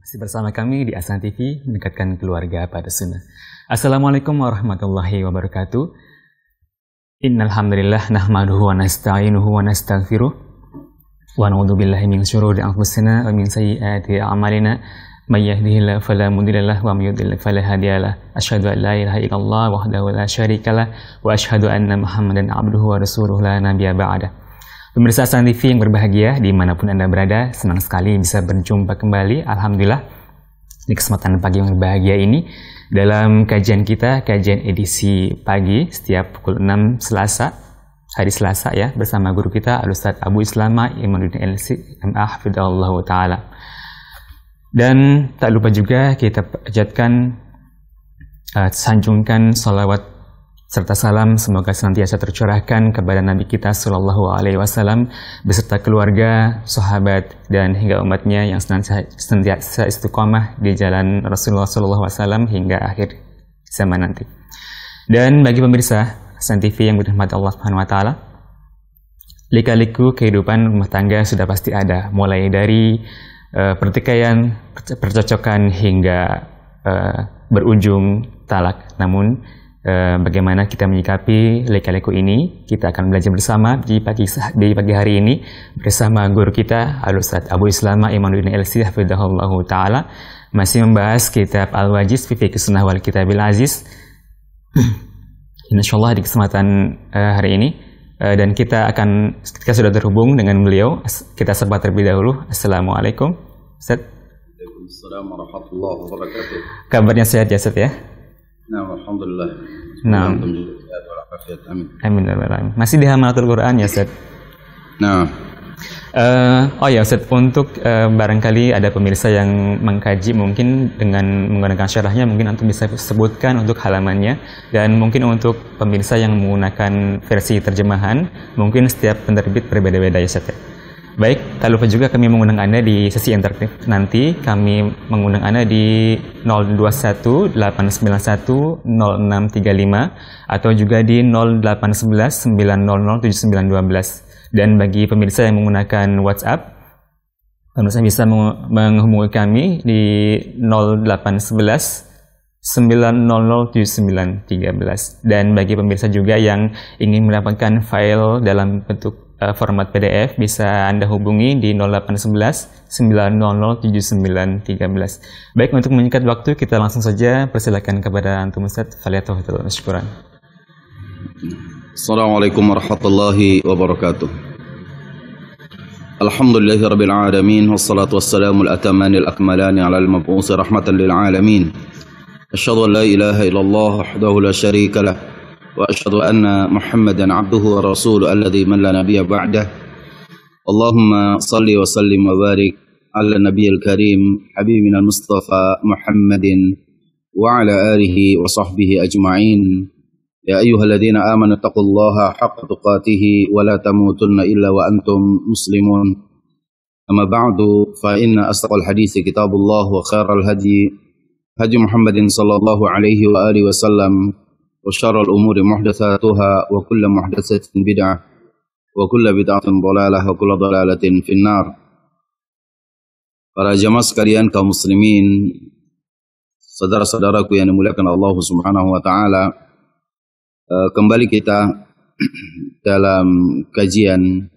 Masih bersama kami di Ahsan TV, mendekatkan keluarga pada sunnah. Assalamualaikum warahmatullahi wabarakatuh. Innal hamdalillah nahmaduhu wa nasta'inuhu wa nastaghfiruh wa na'udzu billahi min syururi anfusina wa min sayyiati a'malina. May yahdihillahu fala mudilla lahu wa may yudlil fala hadiyalah. Asyhadu an la ilaha illallah wahdahu la syarikalah wa asyhadu anna Muhammadan abduhu wa rasuluhu la nabiyya ba'da. Pemirsa Ahsan TV yang berbahagia dimanapun Anda berada, senang sekali bisa berjumpa kembali. Alhamdulillah di kesempatan pagi yang berbahagia ini dalam kajian kita, kajian edisi pagi setiap pukul 6 Selasa, hari Selasa ya, bersama guru kita Al-Ustaz Abu Islama Imanuddin LC MA Hafidhahullah Ta'ala. Dan tak lupa juga kita panjatkan sanjungkan salawat serta salam semoga senantiasa tercurahkan kepada Nabi kita Sallallahu Alaihi Wasallam beserta keluarga, sahabat dan hingga umatnya yang senantiasa istiqomah di jalan Rasulullah Sallallahu Alaihi Wasallam hingga akhir zaman nanti. Dan bagi pemirsa Ahsan TV yang dirahmati Allah Subhanahu Wa Taala, lika-liku kehidupan rumah tangga sudah pasti ada, mulai dari pertikaian, percocokan hingga berujung talak. Namun bagaimana kita menyikapi lika-liku ini, kita akan belajar bersama di pagi hari ini bersama guru kita Al-Ustaz Abu Islama Imanuddin LC Hafidhahullah Ta'ala, masih membahas kitab Al-Wajiz fi Fiqh Sunnah wal Kitabil Aziz. Insyaallah di kesempatan hari ini dan kita sudah terhubung dengan beliau. Kita sapa terlebih dahulu. Assalamualaikum Ustaz. Waalaikumsalam warahmatullahi wabarakatuh. Kabarnya sehat ya Ustaz ya? Nah, alhamdulillah. Nah, amin. Masih di Hamalatul Quran ya Ustaz? Nah, oh ya Ustaz, untuk barangkali ada pemirsa yang mengkaji mungkin dengan menggunakan syarahnya, mungkin Antum bisa sebutkan untuk halamannya, dan mungkin untuk pemirsa yang menggunakan versi terjemahan, mungkin setiap penerbit berbeda-beda ya Ustaz. Baik, tak lupa juga kami mengundang Anda di sesi interaktif nanti. Kami mengundang Anda di 021-891-0635 atau juga di 0811-900-7912. Dan bagi pemirsa yang menggunakan WhatsApp, pemirsa bisa menghubungi kami di 0811 9007913. Dan bagi pemirsa juga yang ingin mendapatkan file dalam bentuk format PDF, bisa Anda hubungi di 0811 9007913. Baik, untuk menyingkat waktu, kita langsung saja persilakan kepada Antum Ustaz. Faliyatafadhal mashkuran. Assalamualaikum warahmatullahi wabarakatuh. Alhamdulillahirabbil alamin, wassalatu wassalamul atamanil akmalani ala al-mab'uts rahmatan lil alamin. Asyhadu an la ilaha illallah wahdahu la syarika lah wa asyhadu anna Muhammadan abduhu wa rasuluhu alladzi man la nabiyya ba'dah. Allahumma salli wa sallim wa barik ala nabiyil karim habibina al-mustafa Muhammadin wa ala alihi wa sahbihi ajma'in. Ya ayyuhalladzina amanu taqullaha haqqa tuqatih wa la tamutunna illa wa antum muslimun. Amma ba'du, fa inna asdaqal hadithi kitabullah wa khairal hadi hadi Muhammadin sallallahu alaihi wa alihi wasallam wa syarrul umuri muhdatsatuha wa kullu muhdatsatin bid'ah wa kullu bid'atin dhalalah wa kullu dhalalatin finnar. Para jamaah sekalian kaum muslimin, saudara-saudaraku yang dimuliakan Allah Subhanahu wa taala, kembali kita dalam kajian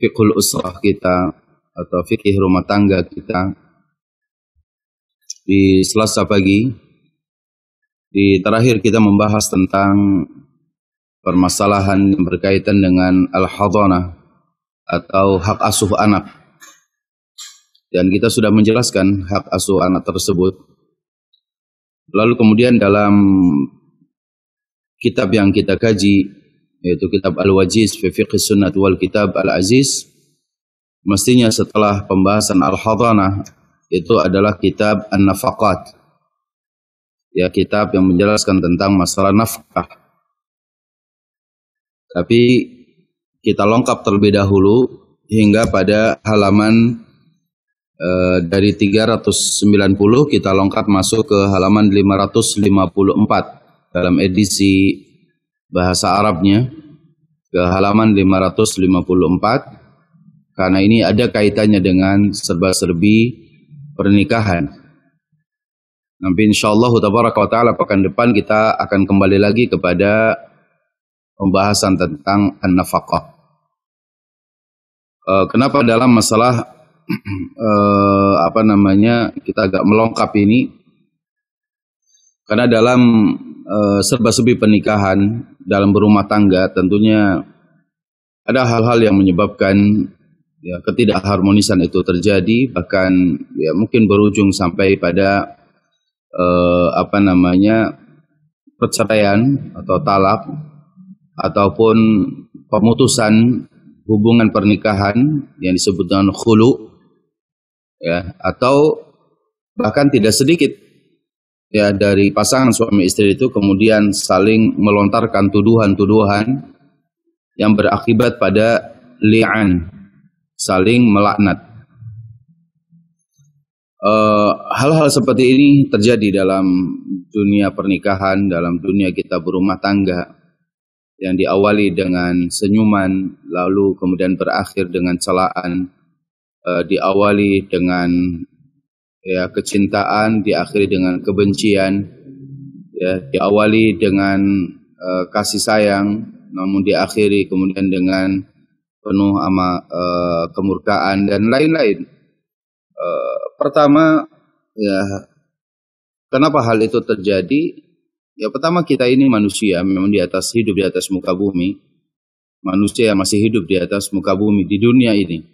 fiqhul usrah kita atau fikih rumah tangga kita di Selasa pagi. Di terakhir kita membahas tentang permasalahan yang berkaitan dengan al-hadhanah atau hak asuh anak. Dan kita sudah menjelaskan hak asuh anak tersebut. Lalu kemudian dalam kitab yang kita kaji, yaitu kitab Al-Wajiz fi Fiqh Sunnah wal Kitab Al-Aziz, mestinya setelah pembahasan al-hadhanah itu adalah kitab An-Nafaqat, ya, kitab yang menjelaskan tentang masalah nafkah. Tapi kita lengkap terlebih dahulu hingga pada halaman dari 390 kita lengkap masuk ke halaman 554 dalam edisi bahasa Arabnya, ke halaman 554, karena ini ada kaitannya dengan serba-serbi pernikahan. Nanti insyaallah tabaraka wa ta'ala pekan depan kita akan kembali lagi kepada pembahasan tentang an-nafaqah. Kenapa dalam masalah kita agak melongkap ini? Karena dalam serba-serbi pernikahan, dalam berumah tangga tentunya ada hal-hal yang menyebabkan ya ketidakharmonisan itu terjadi, bahkan ya mungkin berujung sampai pada perceraian atau talak ataupun pemutusan hubungan pernikahan yang disebut dengan khulu, ya, atau bahkan tidak sedikit ya dari pasangan suami istri itu kemudian saling melontarkan tuduhan-tuduhan yang berakibat pada li'an, saling melaknat. Hal-hal seperti ini terjadi dalam dunia pernikahan, dalam dunia kita berumah tangga, yang diawali dengan senyuman, lalu kemudian berakhir dengan celaan, diawali dengan ya kecintaan, diakhiri dengan kebencian, ya, diawali dengan kasih sayang, namun diakhiri kemudian dengan penuh sama kemurkaan dan lain-lain. Pertama, ya, kenapa hal itu terjadi? Ya, pertama kita ini manusia, memang hidup di atas muka bumi. Manusia yang masih hidup di atas muka bumi di dunia ini.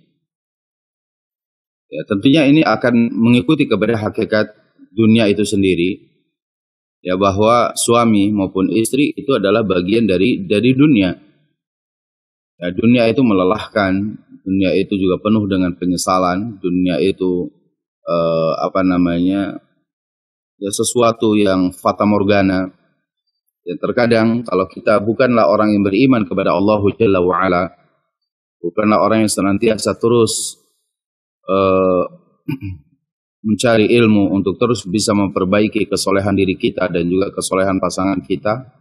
Ya, tentunya ini akan mengikuti kepada hakikat dunia itu sendiri. Ya, bahwa suami maupun istri itu adalah bagian dari dunia. Ya, dunia itu melelahkan, dunia itu juga penuh dengan penyesalan, dunia itu ya sesuatu yang fata morgana. Dan terkadang kalau kita bukanlah orang yang beriman kepada Allah Jalla wa'ala, bukanlah orang yang senantiasa terus mencari ilmu untuk terus bisa memperbaiki kesolehan diri kita dan juga kesolehan pasangan kita,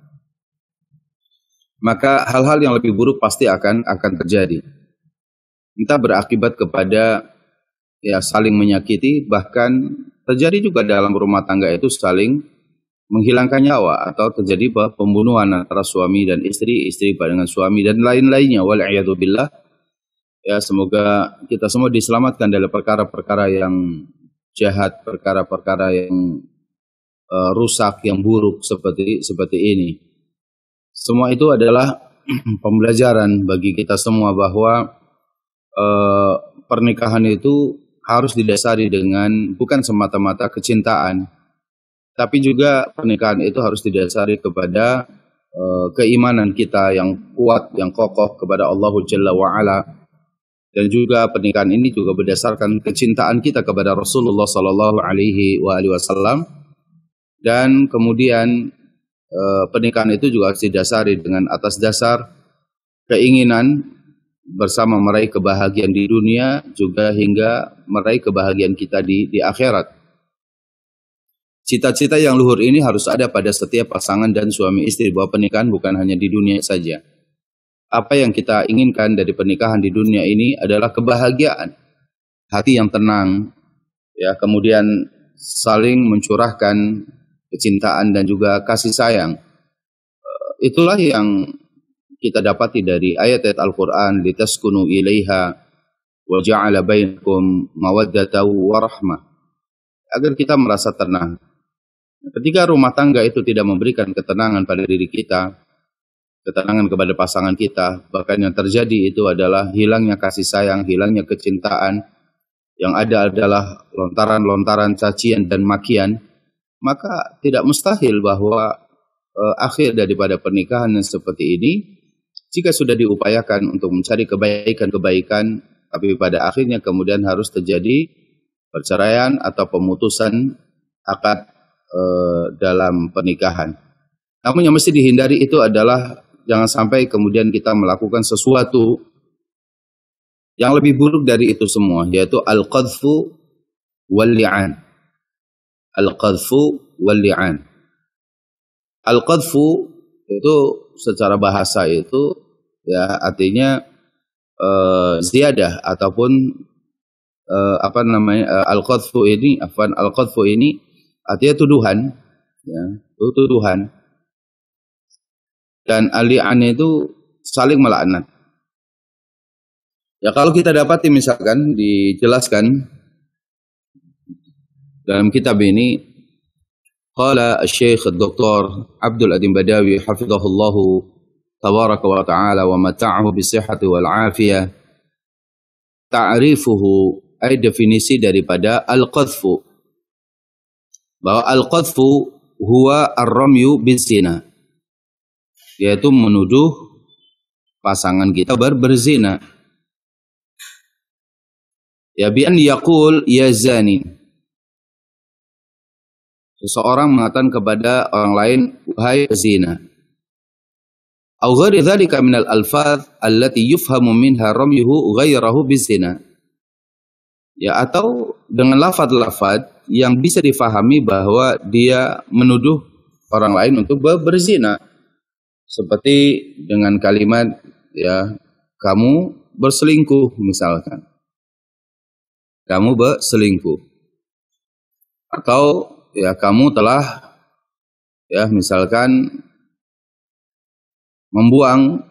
maka hal-hal yang lebih buruk pasti akan terjadi. Entah berakibat kepada ya saling menyakiti, bahkan terjadi juga dalam rumah tangga itu saling menghilangkan nyawa atau terjadi pembunuhan antara suami dan istri dengan suami dan lain-lainnya, wal'iyadzubillah. Ya, semoga kita semua diselamatkan dari perkara-perkara yang jahat, perkara-perkara yang rusak, yang buruk seperti ini. Semua itu adalah pembelajaran bagi kita semua bahwa pernikahan itu harus didasari dengan bukan semata-mata kecintaan, tapi juga pernikahan itu harus didasari kepada keimanan kita yang kuat, yang kokoh kepada Allah Jalla wa'ala. Dan juga pernikahan ini juga berdasarkan kecintaan kita kepada Rasulullah Sallallahu Alaihi Wasallam. Dan kemudian pernikahan itu juga harus didasari dengan atas dasar keinginan bersama meraih kebahagiaan di dunia juga hingga meraih kebahagiaan kita di akhirat. Cita-cita yang luhur ini harus ada pada setiap pasangan dan suami istri, bahwa pernikahan bukan hanya di dunia saja. Apa yang kita inginkan dari pernikahan di dunia ini adalah kebahagiaan, hati yang tenang, ya, kemudian saling mencurahkan kecintaan dan juga kasih sayang. Itulah yang kita dapati dari ayat-ayat Al-Quran, litaskunu ilaiha wa ja'ala bainakum mawaddatan wa rahmah, agar kita merasa tenang. Ketika rumah tangga itu tidak memberikan ketenangan pada diri kita, ketenangan kepada pasangan kita, bahkan yang terjadi itu adalah hilangnya kasih sayang, hilangnya kecintaan, yang ada adalah lontaran-lontaran cacian dan makian, maka tidak mustahil bahwa akhir daripada pernikahan yang seperti ini, jika sudah diupayakan untuk mencari kebaikan-kebaikan, tapi pada akhirnya kemudian harus terjadi perceraian atau pemutusan akad dalam pernikahan. Namun yang mesti dihindari itu adalah jangan sampai kemudian kita melakukan sesuatu yang lebih buruk dari itu semua, yaitu al-qadhfu wal-li'an. Al-qadhfu wal-li'an. Al-qadhfu itu secara bahasa itu ya artinya ziyadah ataupun al-qadhfu ini artinya tuduhan, ya, tuduhan. Dan al-li'an itu saling melaknat. Ya, kalau kita dapati misalkan dijelaskan dalam kitab ini, qala Syekh Dr. Abdul Adim Badawi hafizahullahu tabaraka wa ta'ala wa mata'ahu bisihhati wal afiyah, ta'rifuhu ay definisi daripada al-qadhfu, bahwa al-qadhfu huwa ar-ramyu bizina, yaitu menuduh pasangan kita berzina. Ya, bi an yaqul ya zani, seseorang mengatakan kepada orang lain wahai zina. Au ghairi dzalika min al-alfaz allati yufhamu minha ramyuhu ghairahu bizina. Ya, atau dengan lafaz-lafaz yang bisa difahami bahwa dia menuduh orang lain untuk berzina. Seperti dengan kalimat, ya, kamu berselingkuh misalkan. Kamu berselingkuh. Atau ya, kamu telah, ya, misalkan membuang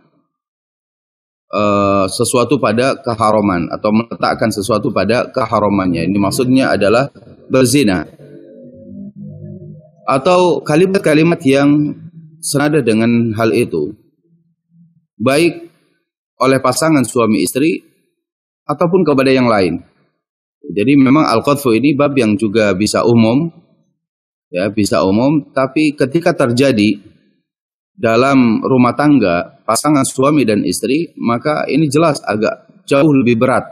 sesuatu pada keharaman atau meletakkan sesuatu pada keharamannya. Ini maksudnya adalah berzina. Atau kalimat-kalimat yang senada dengan hal itu, baik oleh pasangan suami istri ataupun kepada yang lain. Jadi memang al-qadhfu ini bab yang juga bisa umum, ya, bisa umum, tapi ketika terjadi dalam rumah tangga pasangan suami dan istri, maka ini jelas agak jauh lebih berat.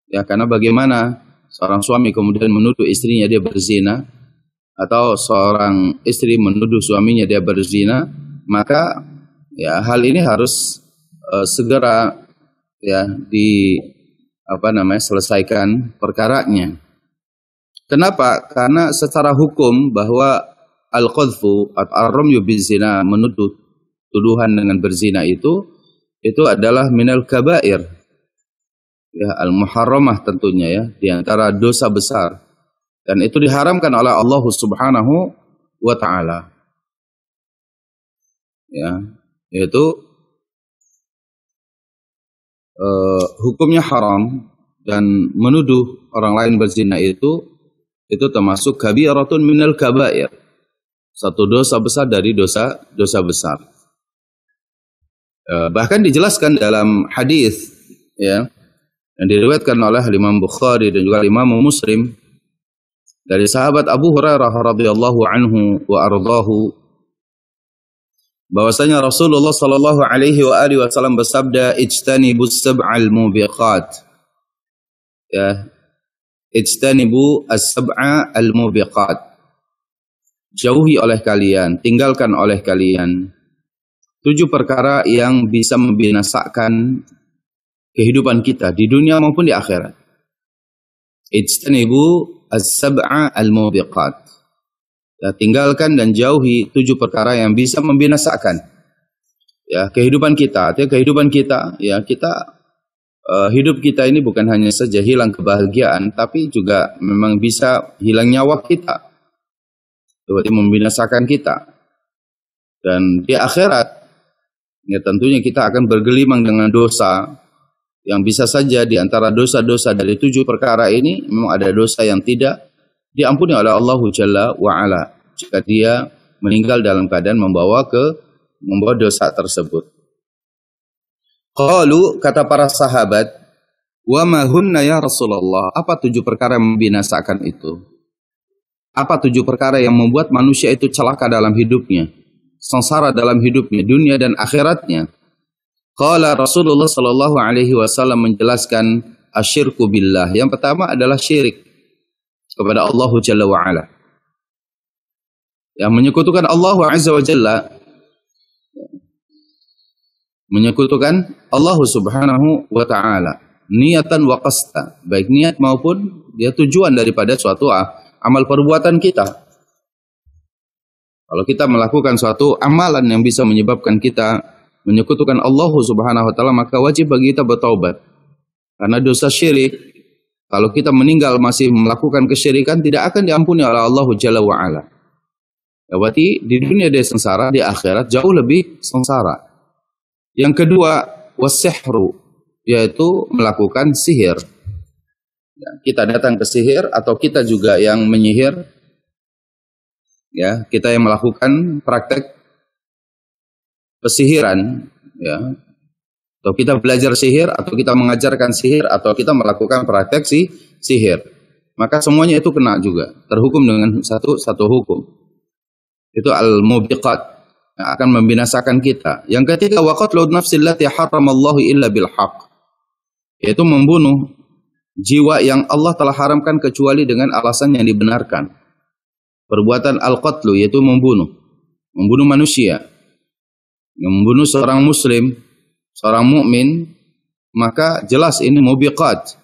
Ya, karena bagaimana seorang suami kemudian menuduh istrinya dia berzina, atau seorang istri menuduh suaminya dia berzina, maka ya hal ini harus segera, ya, selesaikan perkaranya. Kenapa? Karena secara hukum bahwa al-qadhfu atau ar-ramyu bizina, menuduh tuduhan dengan berzina itu adalah minal kabair, ya, al-muharramah tentunya, ya, di antara dosa besar, dan itu diharamkan oleh Allah Subhanahu wa taala. Ya, yaitu hukumnya haram, dan menuduh orang lain berzina itu termasuk kabiratun minal kabair, satu dosa besar dari dosa besar. Bahkan dijelaskan dalam hadis, ya, yang diriwayatkan oleh Imam Bukhari dan juga Imam Muslim dari sahabat Abu Hurairah radhiyallahu anhu wa ardhahu, bahwasanya Rasulullah sallallahu alaihi wa alihi wasallam bersabda, ijtanibus sab'al mubiqat, ya, ijtanibu as-sab'a al-mubiqat, jauhi oleh kalian, tinggalkan oleh kalian 7 perkara yang bisa membinasakan kehidupan kita di dunia maupun di akhirat. Ijtanibu as-sab'a al-mubiqat, ya, tinggalkan dan jauhi 7 perkara yang bisa membinasakan, ya, kehidupan kita. Artinya kehidupan kita, ya, kita hidup kita ini bukan hanya saja hilang kebahagiaan, tapi juga memang bisa hilang nyawa kita, berarti membinasakan kita. Dan di akhirat, ya, tentunya kita akan bergelimang dengan dosa, yang bisa saja di antara dosa-dosa dari 7 perkara ini memang ada dosa yang tidak diampuni oleh Allah Jalla wa'ala jika dia meninggal dalam keadaan membawa dosa tersebut. Qalu, kata para sahabat, wa ma hunna ya Rasulullah, apa 7 perkara yang membinasakan itu? Apa 7 perkara yang membuat manusia itu celaka dalam hidupnya, sengsara dalam hidupnya, dunia dan akhiratnya? Qala Rasulullah sallallahu alaihi wasallam menjelaskan, asyirku billah. Yang pertama adalah syirik kepada Allah Jalla wa'ala, yang menyekutukan Allah Azza wa Jalla, menyekutukan Allah Subhanahu wa ta'ala, niatan wa qasta, baik niat maupun dia tujuan daripada suatu amal perbuatan kita. Kalau kita melakukan suatu amalan yang bisa menyebabkan kita menyekutukan Allah Subhanahu wa ta'ala, maka wajib bagi kita bertaubat. Karena dosa syirik Kalau kita meninggal masih melakukan kesyirikan, tidak akan diampuni oleh Allah Jalla wa'ala. Ya, berarti di dunia dia sengsara, di akhirat jauh lebih sengsara. Yang kedua, wasihru, yaitu melakukan sihir. Ya, kita datang ke sihir atau kita juga yang menyihir. Ya, kita yang melakukan praktek pesihiran, ya. Atau kita belajar sihir, atau kita mengajarkan sihir, atau kita melakukan praktek sihir. Maka semuanya itu kena juga, terhukum dengan satu hukum. Itu al-mubiqat, yang akan membinasakan kita. Yang ketiga, wa qatlu nafsil lati haramallahu illa bil haqq, yaitu membunuh jiwa yang Allah telah haramkan kecuali dengan alasan yang dibenarkan. Perbuatan al-qatlu yaitu membunuh manusia, membunuh seorang muslim, seorang mukmin, maka jelas ini mubiqat.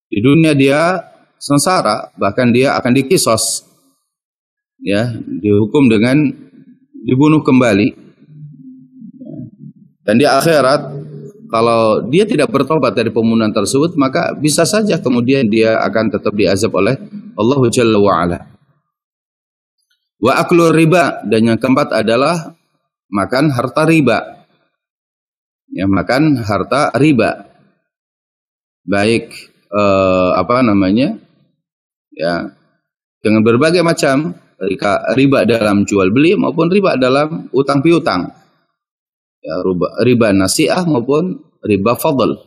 Di dunia dia sengsara, bahkan dia akan dikisos, ya, dihukum dengan dibunuh kembali. Dan di akhirat, kalau dia tidak bertobat dari pembunuhan tersebut, maka bisa saja kemudian dia akan tetap diazab oleh Allah Jalla wa'ala. Wa aklu riba, dan yang keempat adalah makan harta riba. Ya, makan harta riba. Baik ya, dengan berbagai macam riba dalam jual beli maupun riba dalam utang piutang. Ya, riba nasi'ah maupun riba fadl.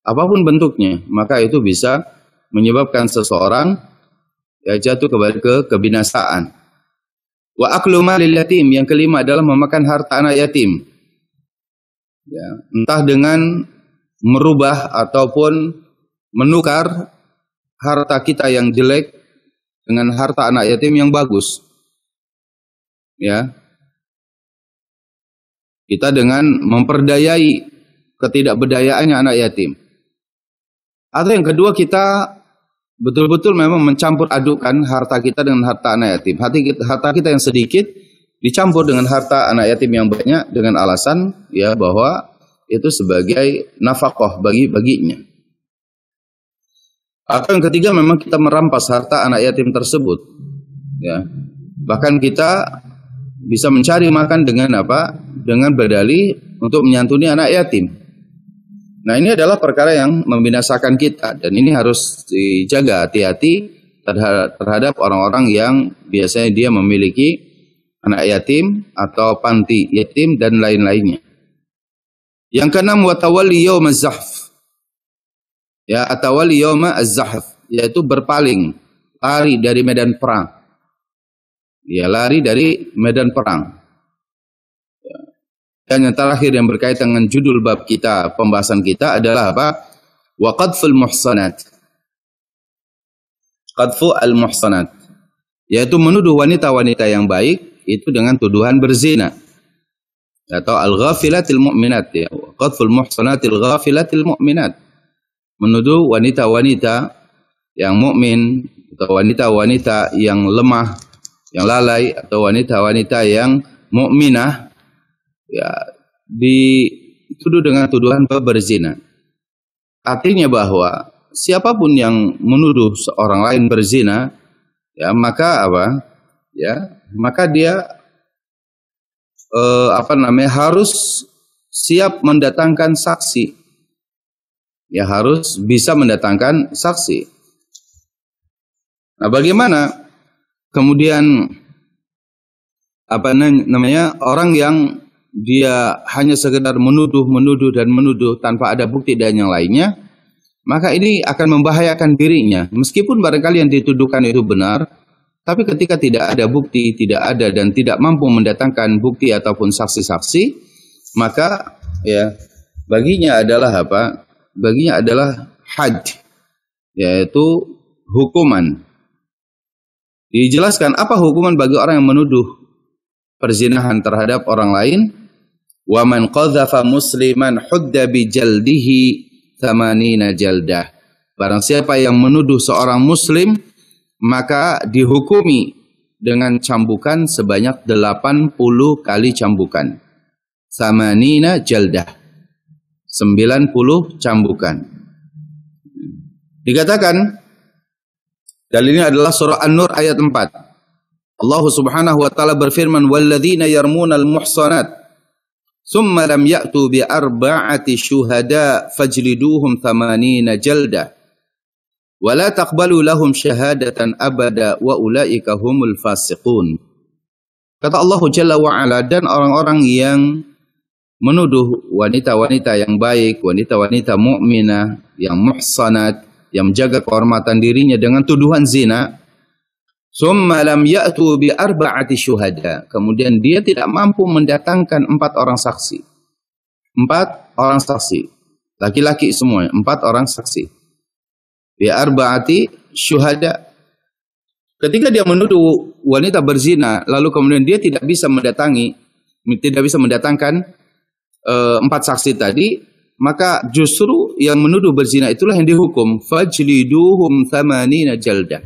Apapun bentuknya, maka itu bisa menyebabkan seseorang ya jatuh ke kebinasaan. Wa aklu malil yatim, yang kelima adalah memakan harta anak yatim. Ya, entah dengan merubah ataupun menukar harta kita yang jelek dengan harta anak yatim yang bagus. Ya. Kita dengan memperdayai ketidakberdayaannya anak yatim. Atau yang kedua, kita betul-betul memang mencampur adukan harta kita dengan harta anak yatim. Harta kita yang sedikit dicampur dengan harta anak yatim yang banyak dengan alasan ya bahwa itu sebagai nafkah baginya. Atau yang ketiga, memang kita merampas harta anak yatim tersebut. Ya. Bahkan kita bisa mencari makan dengan apa? Dengan berdalih untuk menyantuni anak yatim. Nah, ini adalah perkara yang membinasakan kita, dan ini harus dijaga hati-hati terhadap orang-orang yang biasanya dia memiliki anak yatim atau panti yatim dan lain-lainnya. Yang keenam, wa tawalli yaum az-zahf. Ya, atawalli yaum az-zahf, yaitu berpaling, lari dari medan perang. Ya, lari dari medan perang. Dan yang terakhir yang berkaitan dengan judul bab kita, pembahasan kita adalah apa? Wa qadful muhsanat. Qadfu al-muhsanat, yaitu menuduh wanita-wanita yang baik itu dengan tuduhan berzina. Atau al-ghafilatil mu'minat, ya. Qadful muhsanatil ghafilatil mu'minat. Menuduh wanita-wanita yang mukmin atau wanita-wanita yang lemah, yang lalai, atau wanita-wanita yang mukminah, ya, dituduh dengan tuduhan berzina. Artinya bahwa siapapun yang menuduh seorang lain berzina, ya, maka apa? Ya, maka dia harus siap mendatangkan saksi. Ya, harus bisa mendatangkan saksi. Nah, bagaimana kemudian orang yang dia hanya sekedar menuduh tanpa ada bukti dan yang lainnya, maka ini akan membahayakan dirinya. Meskipun barangkali yang dituduhkan itu benar, tapi ketika tidak ada bukti, dan tidak mampu mendatangkan bukti ataupun saksi-saksi, maka ya baginya adalah apa? Baginya adalah had, yaitu hukuman. Dijelaskan apa hukuman bagi orang yang menuduh perzinahan terhadap orang lain. Wa man qadhafa musliman hudda bi jaldihi 80 jaldah. Barang siapa yang menuduh seorang muslim, maka dihukumi dengan cambukan sebanyak 80 kali cambukan. 80 jaldah. 90 cambukan. Dikatakan dalilnya adalah surah An-Nur ayat 4. Allah Subhanahu wa taala berfirman, "Walladzina yarmunal muhsanat thumma lam ya'tu bi arba'ati syuhada fajliduhum 80 jaldah wa la taqbalu lahum syahadatan abada wa ulaika humul fasiqun." Kata Allah Jalla wa Ala, dan orang-orang yang menuduh wanita-wanita yang baik, wanita-wanita mukminah yang muhsanat, yang menjaga kehormatan dirinya dengan tuduhan zina, summa lam ya'tu bi arba'ati syuhada, kemudian dia tidak mampu mendatangkan 4 orang saksi. 4 orang saksi, laki-laki semua, 4 orang saksi. Bi arba'ati syuhada. Ketika dia menuduh wanita berzina, lalu kemudian dia tidak bisa mendatangkan 4 saksi tadi, maka justru yang menuduh berzina itulah yang dihukum. Fajliduhum 80 jaldah.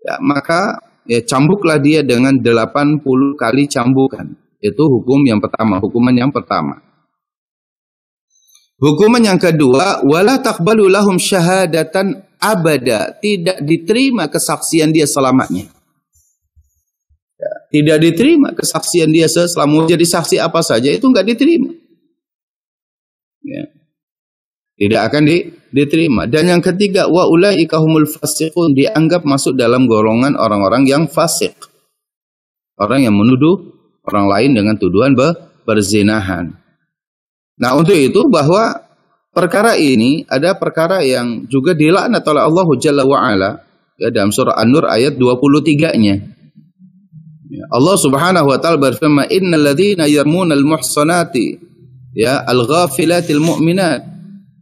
Ya, maka ya, cambuklah dia dengan 80 kali cambukan. Itu hukum yang pertama, hukuman yang pertama. Hukuman yang kedua, wala taqbalu lahum syahadatan abada, tidak diterima kesaksian dia selamanya. Ya, tidak diterima kesaksian dia selama jadi saksi apa saja itu enggak diterima. Ya. Tidak akan diterima. Dan yang ketiga, wa ulaika humul fasiqun, dianggap masuk dalam golongan orang-orang yang fasik. Orang yang menuduh orang lain dengan tuduhan berzinahan. Nah, untuk itu bahwa perkara ini ada perkara yang juga dilaknat oleh Allah Jalla wa Ala, ya, dalam surah An-Nur ayat 23-nya. Ya, Allah Subhanahu wa taala berfirman, "Innal ladzina yarmunal muhsanati, ya, al-ghafilatil mu'minat."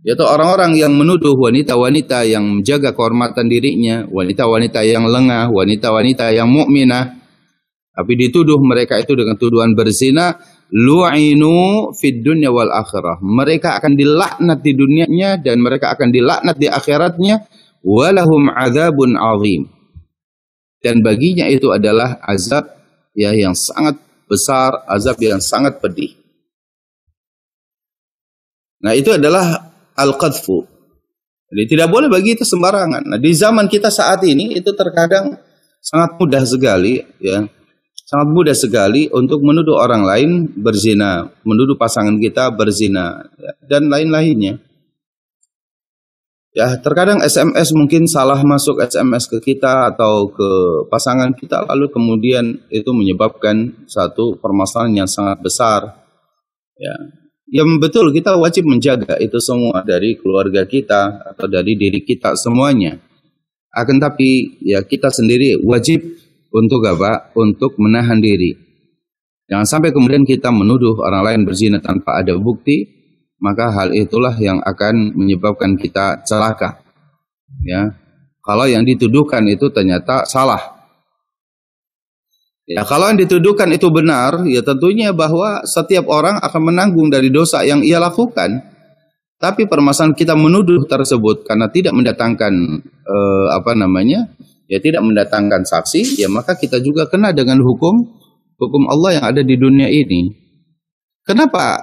Yaitu orang-orang yang menuduh wanita-wanita yang menjaga kehormatan dirinya, wanita-wanita yang lengah, wanita-wanita yang mukminah, tapi dituduh mereka itu dengan tuduhan berzina, lu'inu fid dunya wal akhirah. Mereka akan dilaknat di dunianya dan mereka akan dilaknat di akhiratnya. Walahum adzabun azim. Dan baginya itu adalah azab ya yang sangat besar, azab yang sangat pedih. Nah, itu adalah al-qadfu. Jadi tidak boleh bagi itu sembarangan. Nah, di zaman kita saat ini itu terkadang sangat mudah sekali, ya. Sangat mudah sekali untuk menuduh orang lain berzina, menuduh pasangan kita berzina, ya, dan lain-lainnya. Ya, terkadang SMS mungkin salah masuk SMS ke kita atau ke pasangan kita, lalu kemudian itu menyebabkan satu permasalahan yang sangat besar. Ya, yang betul kita wajib menjaga itu semua dari keluarga kita atau dari diri kita semuanya. Akan tapi ya kita sendiri wajib untuk apa? Untuk menahan diri. Jangan sampai kemudian kita menuduh orang lain berzina tanpa ada bukti, maka hal itulah yang akan menyebabkan kita celaka. Ya, kalau yang dituduhkan itu ternyata salah. Ya, kalau yang dituduhkan itu benar, ya tentunya bahwa setiap orang akan menanggung dari dosa yang ia lakukan. Tapi permasalahan kita menuduh tersebut karena tidak mendatangkan ya tidak mendatangkan saksi, ya maka kita juga kena dengan hukum Allah yang ada di dunia ini. Kenapa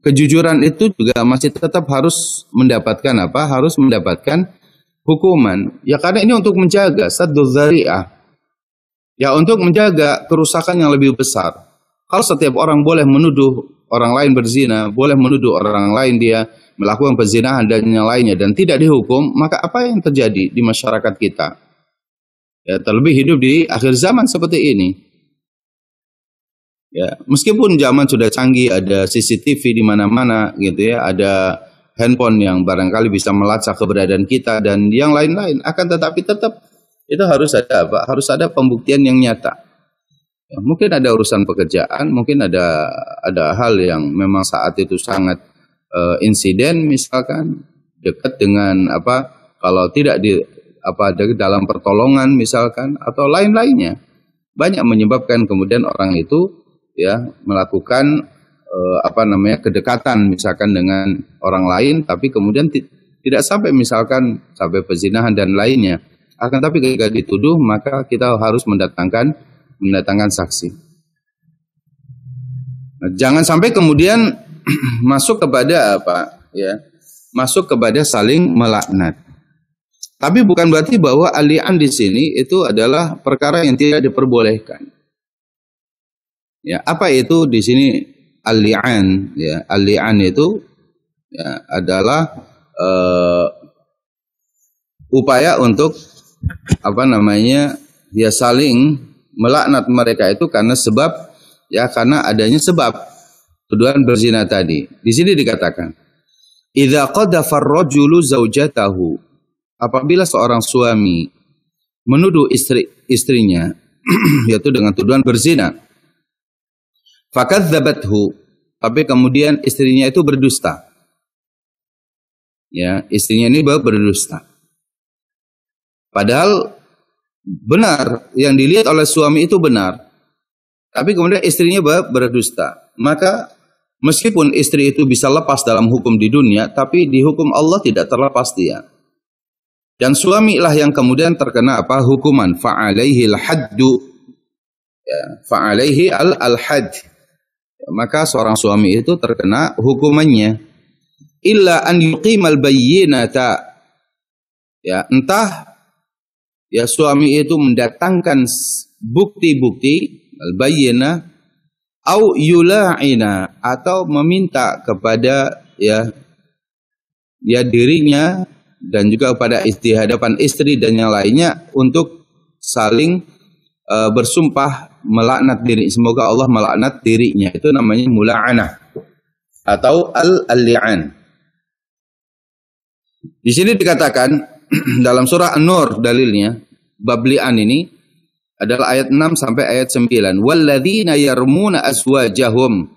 kejujuran itu juga masih tetap harus mendapatkan apa? Harus mendapatkan hukuman. Ya karena ini untuk menjaga sadduz dzari'ah. Ya untuk menjaga kerusakan yang lebih besar. Kalau setiap orang boleh menuduh orang lain berzina, boleh menuduh orang lain dia melakukan perzinahan dan yang lainnya dan tidak dihukum, maka apa yang terjadi di masyarakat kita? Ya, terlebih hidup di akhir zaman seperti ini. Ya, meskipun zaman sudah canggih, ada CCTV di mana-mana gitu ya, ada handphone yang barangkali bisa melacak keberadaan kita dan yang lain-lain, akan tetapi tetap itu harus ada apa? Harus ada pembuktian yang nyata. Ya, mungkin ada urusan pekerjaan, mungkin ada hal yang memang saat itu sangat insiden, misalkan dekat dengan apa? Kalau tidak dalam pertolongan misalkan atau lain-lainnya, banyak menyebabkan kemudian orang itu ya melakukan kedekatan misalkan dengan orang lain, tapi kemudian tidak sampai misalkan sampai perzinahan dan lainnya. Akan tapi ketika dituduh maka kita harus mendatangkan saksi. Nah, jangan sampai kemudian masuk kepada masuk kepada saling melaknat. Tapi bukan berarti bahwa al-li'an di sini itu adalah perkara yang tidak diperbolehkan. Ya, apa itu di sini al-li'an? Ya, al-li'an itu ya, adalah upaya untuk apa namanya? Ya saling melaknat mereka itu karena sebab ya karena adanya sebab tuduhan berzina tadi. Di sini dikatakan, "Idza qadhafa ar-rajulu zaujatahu," apabila seorang suami menuduh istrinya yaitu dengan tuduhan berzina, fakadzabathu, tapi kemudian istrinya itu berdusta. Ya, istrinya ini berdusta. Padahal benar yang dilihat oleh suami itu benar. Tapi kemudian istrinya berdusta. Maka meskipun istri itu bisa lepas dalam hukum di dunia, tapi di hukum Allah tidak terlepas dia. Dan suamilah yang kemudian terkena apa? Hukuman. Fa'alaihi al-haddu. Ya, fa'alaihi al-hadd. Ya, maka seorang suami itu terkena hukumannya. Illa an yuqimal bayyinata. Ya, entah ya suami itu mendatangkan bukti-bukti al-bayyinah au yula'ina, atau meminta kepada ya dirinya dan juga kepada di hadapan istri dan yang lainnya untuk saling bersumpah melaknat diri. Semoga Allah melaknat dirinya. Itu namanya mula'anah atau al-li'an. Di sini dikatakan dalam surah An-Nur dalilnya bab li'an ini adalah ayat 6 sampai ayat 9. Walladzina yarmuna azwajahum,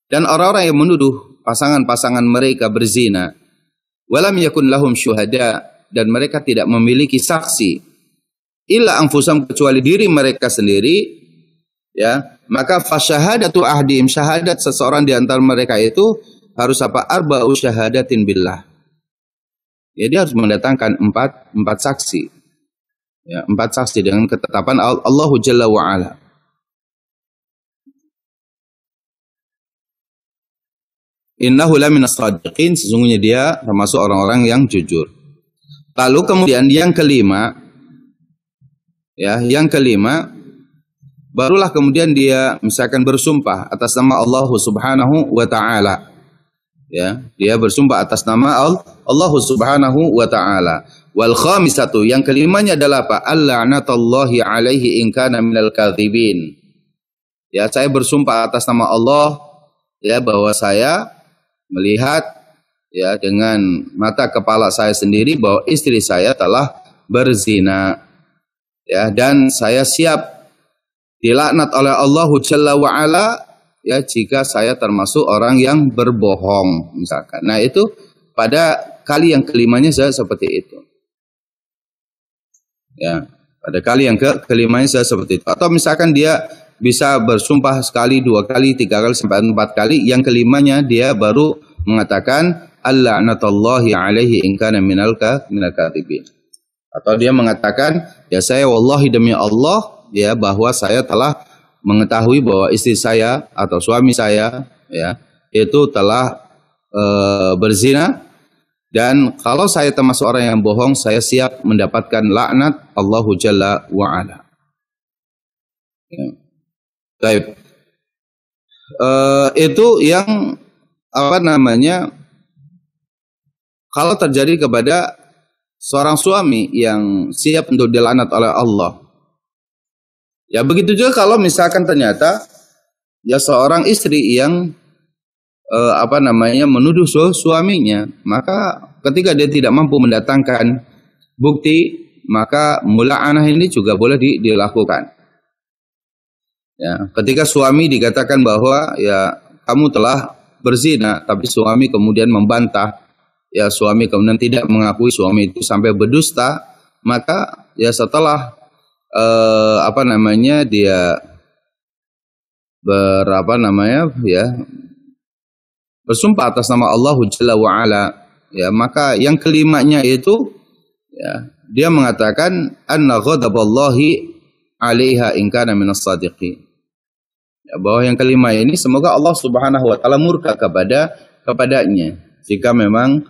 dan orang-orang yang menuduh pasangan-pasangan mereka berzina, walam yakun lahum syuhada, dan mereka tidak memiliki saksi, illa anfusam, kecuali diri mereka sendiri, ya, maka fasyahadatu ahdim, syahadat seseorang di antara mereka itu harus apa? Arba'u syahadatin billah. Ya, dia harus mendatangkan empat saksi. Ya, 4 saksi dengan ketetapan Allah Jalla wa Ala. Innahu laminas shadiqin, sesungguhnya dia termasuk orang-orang yang jujur. Lalu kemudian yang kelima, ya, yang kelima, barulah kemudian dia misalkan bersumpah atas nama Allah Subhanahu wa Ta'ala. Ya, dia bersumpah atas nama Allah Subhanahu wa Ta'ala. Wal khamisatu, yang kelimanya adalah apa? Al-la'natullahi alaihi in kana minal kadhibin. Ya, saya bersumpah atas nama Allah ya bahwa saya melihat ya dengan mata kepala saya sendiri bahwa istri saya telah berzina. Ya, dan saya siap dilaknat oleh Allah Jalla wa Ala ya jika saya termasuk orang yang berbohong misalkan. Nah, itu pada kali yang kelimanya saya seperti itu. Ya, pada kali yang kelimanya saya seperti itu. Atau misalkan dia bisa bersumpah sekali, 2 kali, 3 kali, sampai 4 kali. Yang kelimanya dia baru mengatakan al-la'natullahi alaihi in kana minal kadhibin. Atau dia mengatakan, ya saya wallahi demi Allah ya bahwa saya telah mengetahui bahwa istri saya atau suami saya ya itu telah berzina. Dan kalau saya termasuk orang yang bohong, saya siap mendapatkan laknat Allah Jalla wa Ala. Ya. Baik. Itu yang apa namanya? Kalau terjadi kepada seorang suami yang siap untuk dilaknat oleh Allah. Ya begitu juga kalau misalkan ternyata ya seorang istri yang apa namanya menuduh suaminya, maka ketika dia tidak mampu mendatangkan bukti, maka mula'anah ini juga boleh dilakukan. Ya, ketika suami dikatakan bahwa ya kamu telah berzina, tapi suami kemudian membantah, ya suami kemudian tidak mengakui suami itu sampai berdusta, maka ya setelah apa namanya dia bersumpah atas nama Allah Jalla wa Ala, ya maka yang kelimanya itu ya dia mengatakan anna ghadaballahi 'alaiha in kana minas shadiqin. Ya, bahwa yang kelima ini semoga Allah Subhanahu wa Ta'ala murka kepadanya jika memang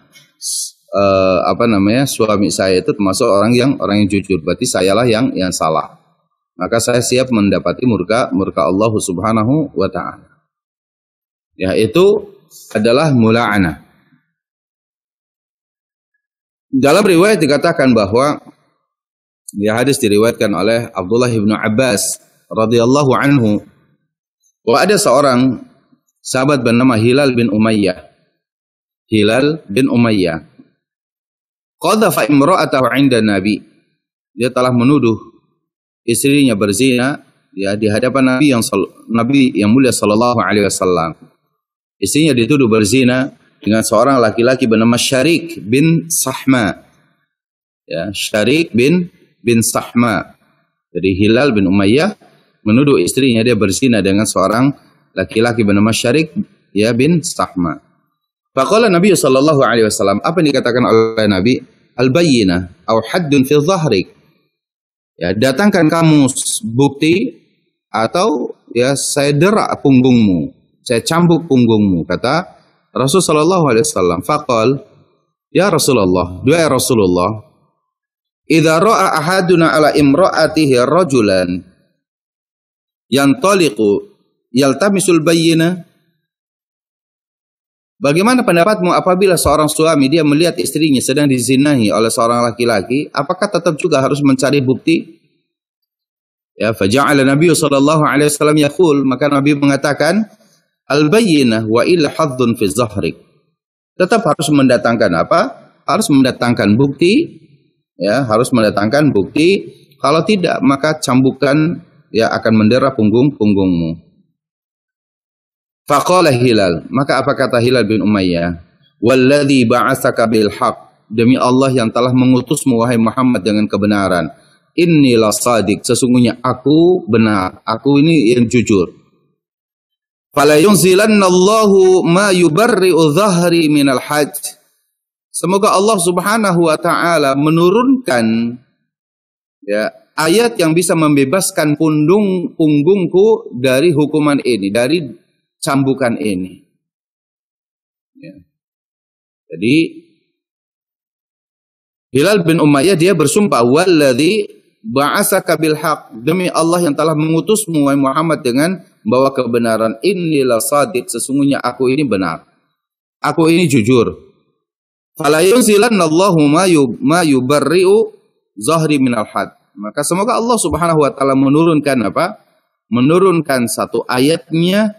suami saya itu termasuk orang yang jujur, berarti sayalah yang salah. Maka saya siap mendapati murka Allah Subhanahu wa taala. Ya, itu adalah mula'anah. Dalam riwayat dikatakan bahwa hadis diriwayatkan oleh Abdullah bin Abbas radhiyallahu anhu bahwa ada seorang sahabat bernama Hilal bin Umayyah. Qadhafa imra'atahu 'inda Nabi. Dia telah menuduh istrinya berzina di hadapan Nabi yang mulia sallallahu alaihi wasallam. Istrinya dituduh berzina dengan seorang laki-laki bernama Syarik bin Sahma. Ya, Syarik bin Sahma. Jadi Hilal bin Umayyah menuduh istrinya dia berzina dengan seorang laki-laki bernama Syarik bin Sahma. Faqala Nabi sallallahu alaihi wasallam, apa yang dikatakan oleh Nabi? Al-bayyinah au haddun fi dhahrik. Ya, datangkan kamu bukti atau saya derak punggungmu, saya cambuk punggungmu, kata Rasul sallallahu alaihi wasallam. Faqal, ya Rasulullah, ya Rasulullah, idza ra'a ahaduna ala imra'atihi rajulan yantaliqu yaltamisul bayyinah. Bagaimana pendapatmu apabila seorang suami dia melihat istrinya sedang dizinahi oleh seorang laki-laki, apakah tetap juga harus mencari bukti? Ya, faja'ala Nabi sallallahu alaihi wasallam yaqul, maka Nabi mengatakan, al-bayyinah wa illa haddun fi zahrik. Tetap harus mendatangkan apa? Harus mendatangkan bukti, ya, harus mendatangkan bukti. Kalau tidak, maka cambukan akan mendera punggungmu. Faqala Hilal, maka apa kata Hilal bin Umayyah? Walladzi ba'atsaka bil haqq, demi Allah yang telah mengutusmu wahai Muhammad dengan kebenaran. Inni la shadiq, sesungguhnya aku benar, aku ini yang jujur. Fala yunzilannallahu ma yubarri'u dhahri minal hajj. Semoga Allah Subhanahu wa taala menurunkan ayat yang bisa membebaskan punggungku dari hukuman ini, dari cambukan ini. Ya. Jadi Hilal bin Umayyah dia bersumpah, walladzi ba'atsaka bil haqq, demi Allah yang telah mengutusmu wahai Muhammad dengan membawa kebenaran, inni la shadiq, sesungguhnya aku ini benar, aku ini jujur. Fala yunzilannallahu ma yubarri'u zahri minal had. Maka semoga Allah Subhanahu wa taala menurunkan apa? Menurunkan satu ayatnya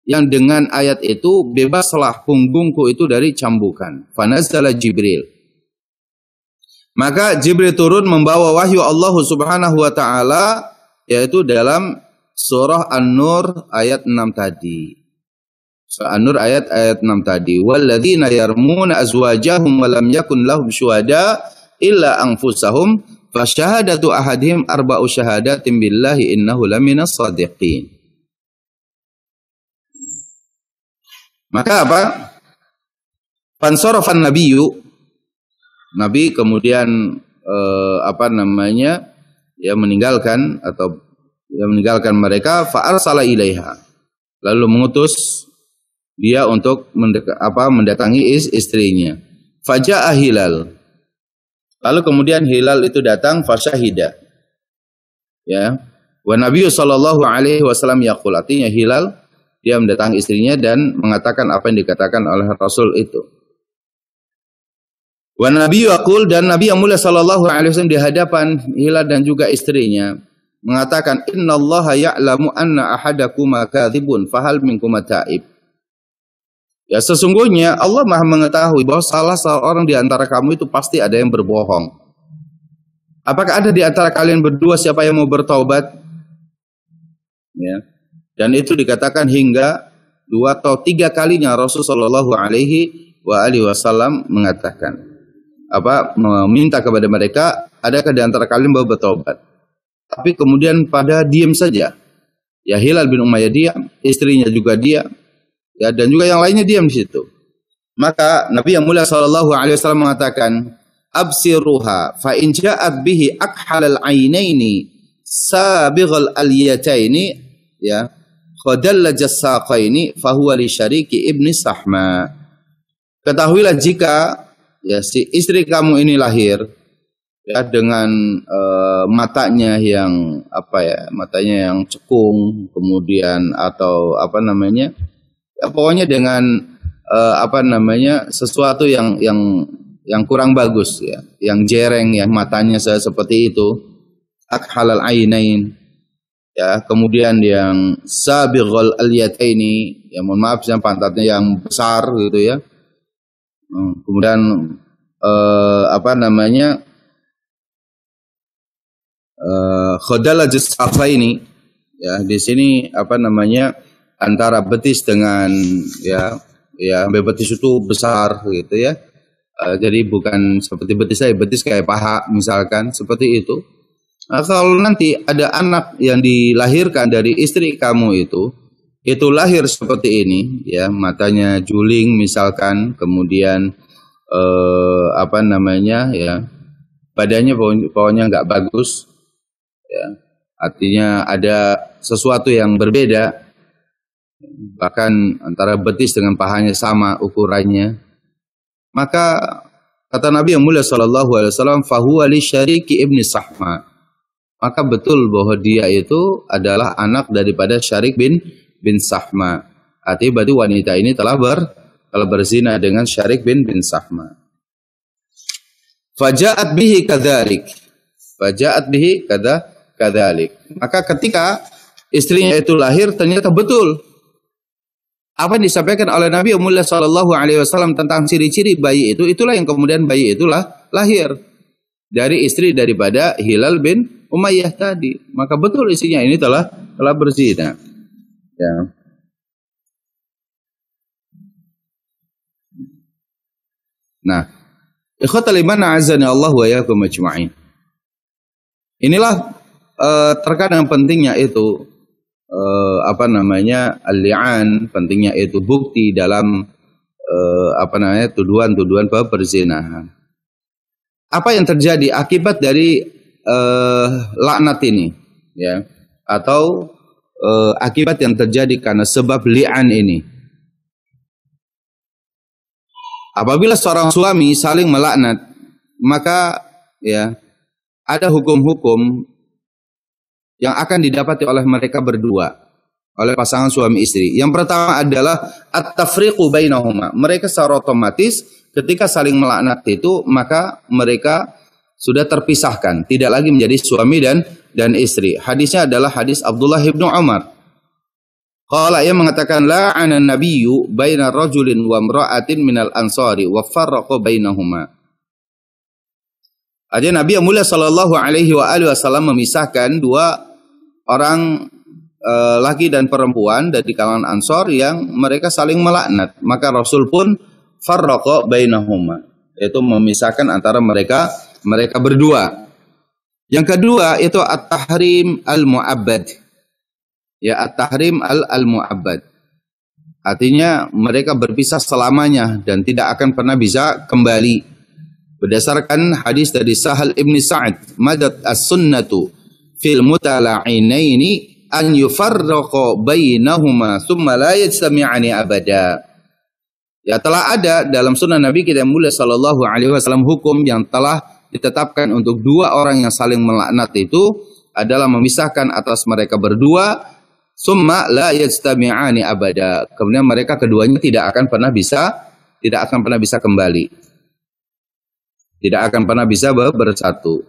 yang dengan ayat itu bebaslah punggungku itu dari cambukan. Fanazzala Jibril. Maka Jibril turun membawa wahyu Allah Subhanahu wa taala, yaitu dalam surah An-Nur ayat 6 tadi. Surah An-Nur ayat 6 tadi. Walladzina yarmuna azwajahum wa lam yakun lahum syuhada illa anfusahum fasyahadatu ahadihim arba'u syahadatin billahi innahu laminas shadiqin. Maka apa? Fansarafan nabiyyu, Nabi kemudian meninggalkan mereka, fa arsala ilaiha, lalu mengutus dia untuk mendatangi istrinya. Faja'a Hilal, lalu kemudian Hilal itu datang, fasyahida. Ya, wa Nabi sallallahu alaihi wasallam yaqul, artinya Hilal dia mendatangi istrinya dan mengatakan apa yang dikatakan oleh Rasul itu. Wa Nabi yaqul, dan Nabi yang mulia sallallahu alaihi wasallam di hadapan Hilal dan juga istrinya mengatakan, innallaha ya'lamu anna ahadakuma kadzibun fahal minkum ta'ib. Ya, sesungguhnya Allah Maha mengetahui bahwa salah seorang di antara kamu itu pasti ada yang berbohong. Apakah ada di antara kalian berdua siapa yang mau bertaubat? Ya. Dan itu dikatakan hingga 2 atau 3 kalinya Rasulullah sallallahu alaihi wasallam mengatakan meminta kepada mereka, adakah di antara kalian mau bertobat? Tapi kemudian pada diam saja. Ya, Hilal bin Umayyah diam, istrinya juga diam, ya, dan juga yang lainnya diam di situ. Maka Nabi yang mulia sallallahu alaihi wasallam mengatakan, absiruha fa in ja'at bihi akhalal ainaini sabighal aliyataini, ya, khadalla jassaqaini fahuwa li syariki ibni Sahma. Ketahuilah jika ya si istri kamu ini lahir ya dengan matanya yang matanya yang cekung, kemudian atau ya, pokoknya dengan sesuatu yang kurang bagus ya, yang jereng ya, matanya seperti itu, akhalal ainain ya, kemudian yang sabighal alyataini, ya mohon maaf yang pantatnya yang besar gitu ya. Kemudian khadalajus safaini ya, di sini antara betis dengan ya betis itu besar gitu ya. Jadi bukan seperti betis kayak paha misalkan, seperti itu. Nah, kalau nanti ada anak yang dilahirkan dari istri kamu itu lahir seperti ini ya, matanya juling misalkan, kemudian ya, badannya pokoknya nggak bagus ya, artinya ada sesuatu yang berbeda, bahkan antara betis dengan pahanya sama ukurannya, maka kata Nabi yang mulia sallallahu alaihi wasallam, fahuwa li syariki ibni Sahma, maka betul bahwa dia itu adalah anak daripada Syarik bin Sahma. Artinya berarti wanita ini telah berzina dengan Syarik bin Sahma. Faja'at bihi kadzalik. Maka ketika istrinya itu lahir, ternyata betul apa yang disampaikan oleh Nabi Muhammad SAW tentang ciri-ciri bayi itu, itulah yang kemudian bayi itulah lahir dari istri daripada Hilal bin Umayyah tadi. Maka betul istrinya ini telah berzina. Ya. Nah, ikhwatal iman a'azzani Allah wa iyyakum ajma'in. Inilah terkadang pentingnya itu al-li'an, pentingnya itu bukti dalam tuduhan-tuduhan perzinahan. Apa yang terjadi akibat dari laknat ini ya, atau akibat yang terjadi karena sebab li'an ini? Apabila seorang suami saling melaknat, maka ya ada hukum-hukum yang akan didapati oleh mereka berdua, oleh pasangan suami istri. Yang pertama adalah at-tafriqu bainahuma. Mereka secara otomatis ketika saling melaknat itu, maka mereka sudah terpisahkan, tidak lagi menjadi suami dan istri. Hadisnya adalah hadis Abdullah bin Umar. Qala, ia mengatakan, la'ana nabiyyu baina rajulin wa imra'atin minal ansari wa farraqa bainahuma. Artinya Nabi yang mulia sallallahu alaihi wasallam memisahkan dua orang laki dan perempuan dari kalangan Ansor yang mereka saling melaknat. Maka Rasul pun farraqa bainahuma, yaitu memisahkan antara mereka berdua. Yang kedua itu at-tahrim al-mu'abbad. Ya, at-tahrim al-mu'abbad. Artinya mereka berpisah selamanya dan tidak akan pernah bisa kembali. Berdasarkan hadis dari Sahal ibn Sa'ad, madat as-sunnatu fil mutala'inaini an yufarraqa bainahuma thumma la yajtami'ani abada. Ya, telah ada dalam sunnah Nabi kita mulia sallallahu alaihi wasallam hukum yang telah ditetapkan untuk dua orang yang saling melaknat itu adalah memisahkan atas mereka berdua, summa la yajtami'ani abada. Kemudian mereka keduanya tidak akan pernah bisa kembali. Tidak akan pernah bisa bersatu.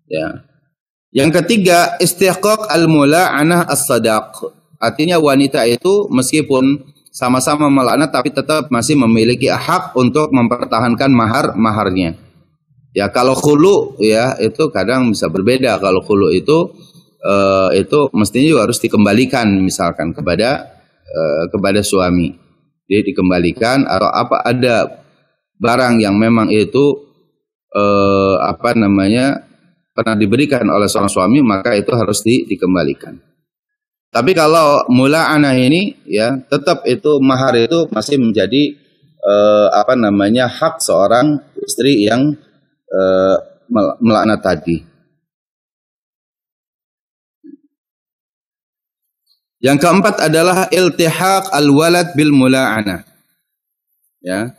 Ya. Yang ketiga, istiqaq al-mula'anah as-sadaq. Artinya wanita itu meskipun sama-sama melaknat tapi tetap masih memiliki hak untuk mempertahankan maharnya. Ya, kalau khulu ya itu kadang bisa berbeda. Kalau khulu itu mestinya juga harus dikembalikan misalkan kepada suami. Jadi dikembalikan, atau ada barang yang memang itu pernah diberikan oleh seorang suami, maka itu harus dikembalikan. Tapi kalau mula'anah ini ya tetap itu mahar itu masih menjadi hak seorang istri yang melaknat tadi. Yang keempat adalah iltihaq al-walad bil mula'anah. Ya.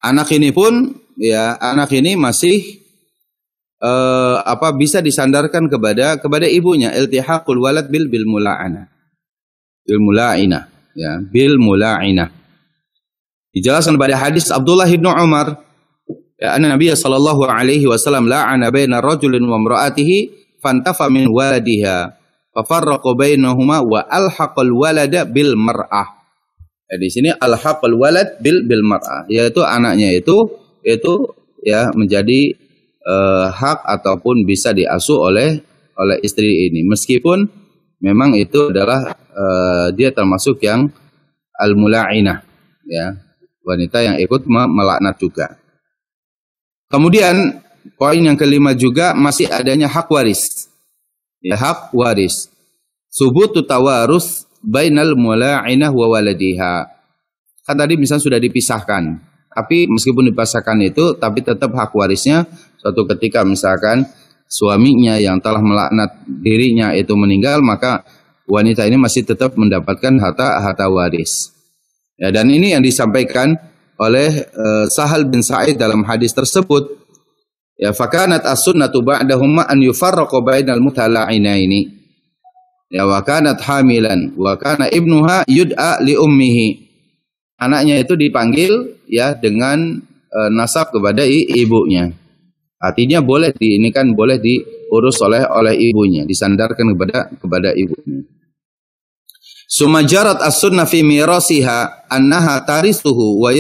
Anak ini pun ya, anak ini masih bisa disandarkan kepada ibunya. Iltihaqul walad bil mula'ana. Bil mula'ina, ya, bil mula'ina. Dijelaskan pada hadis Abdullah bin Umar, ya, anna Nabi sallallahu alaihi wasallam la'ana baina rajulin wa imra'atihi fantafa min waladiha fa farraqa bainahuma wa alhaqal walada bil mar'ah. Ya, di sini alhaqal walad bil mar'ah, yaitu anaknya itu ya menjadi hak ataupun bisa diasuh oleh istri ini, meskipun memang itu adalah dia termasuk yang al-mula'inah, ya, wanita yang ikut melaknat juga. Kemudian poin yang kelima juga masih adanya hak waris, ya, hak waris. Subutu tawarus bainal mula'inah wa waladiha. Kan tadi misalnya sudah dipisahkan, tapi meskipun dipisahkan itu, tapi tetap hak warisnya. Suatu ketika misalkan suaminya yang telah melaknat dirinya itu meninggal, maka wanita ini masih tetap mendapatkan harta waris. Ya, dan ini yang disampaikan oleh Sahal bin Sa'id dalam hadis tersebut. Ya, fakanat as-sunnatu ba'dahuma an yufarraqu bainal mutala'inaini. Ya, wa kanat hamilan wa kana ibnuha yud'a li ummihi. Anaknya itu dipanggil ya dengan nasab kepada ibunya. Artinya boleh boleh diurus oleh ibunya, disandarkan kepada ibunya. Sumajarat as-sunnah fi mirasiha annaha tarisuhu wa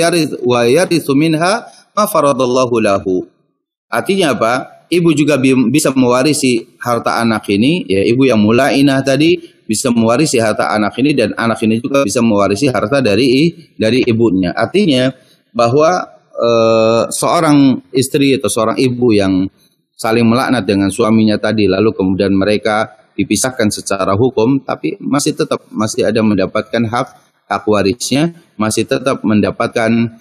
yarithu minha ma faradallahu lahu. Artinya apa? Ibu juga bisa mewarisi harta anak ini, ya, ibu yang mula'inah tadi bisa mewarisi harta anak ini, dan anak ini juga bisa mewarisi harta dari ibunya. Artinya bahwa seorang istri atau seorang ibu yang saling melaknat dengan suaminya tadi, lalu kemudian mereka dipisahkan secara hukum, tapi masih ada mendapatkan hak warisnya, masih tetap mendapatkan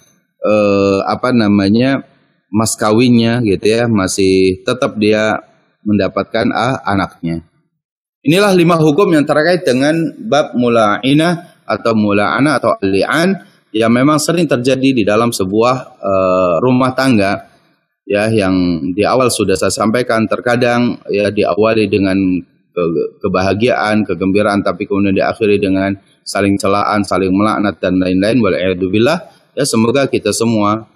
mas kawinnya, gitu ya, masih tetap dia mendapatkan anaknya. Inilah 5 hukum yang terkait dengan bab mula'inah atau mula'ana atau li'an yang memang sering terjadi di dalam sebuah rumah tangga, ya, yang di awal sudah saya sampaikan, terkadang ya diawali dengan kebahagiaan, kegembiraan, tapi kemudian diakhiri dengan saling celaan, saling melaknat dan lain-lain. Wal'iyadzubillah. Ya, semoga kita semua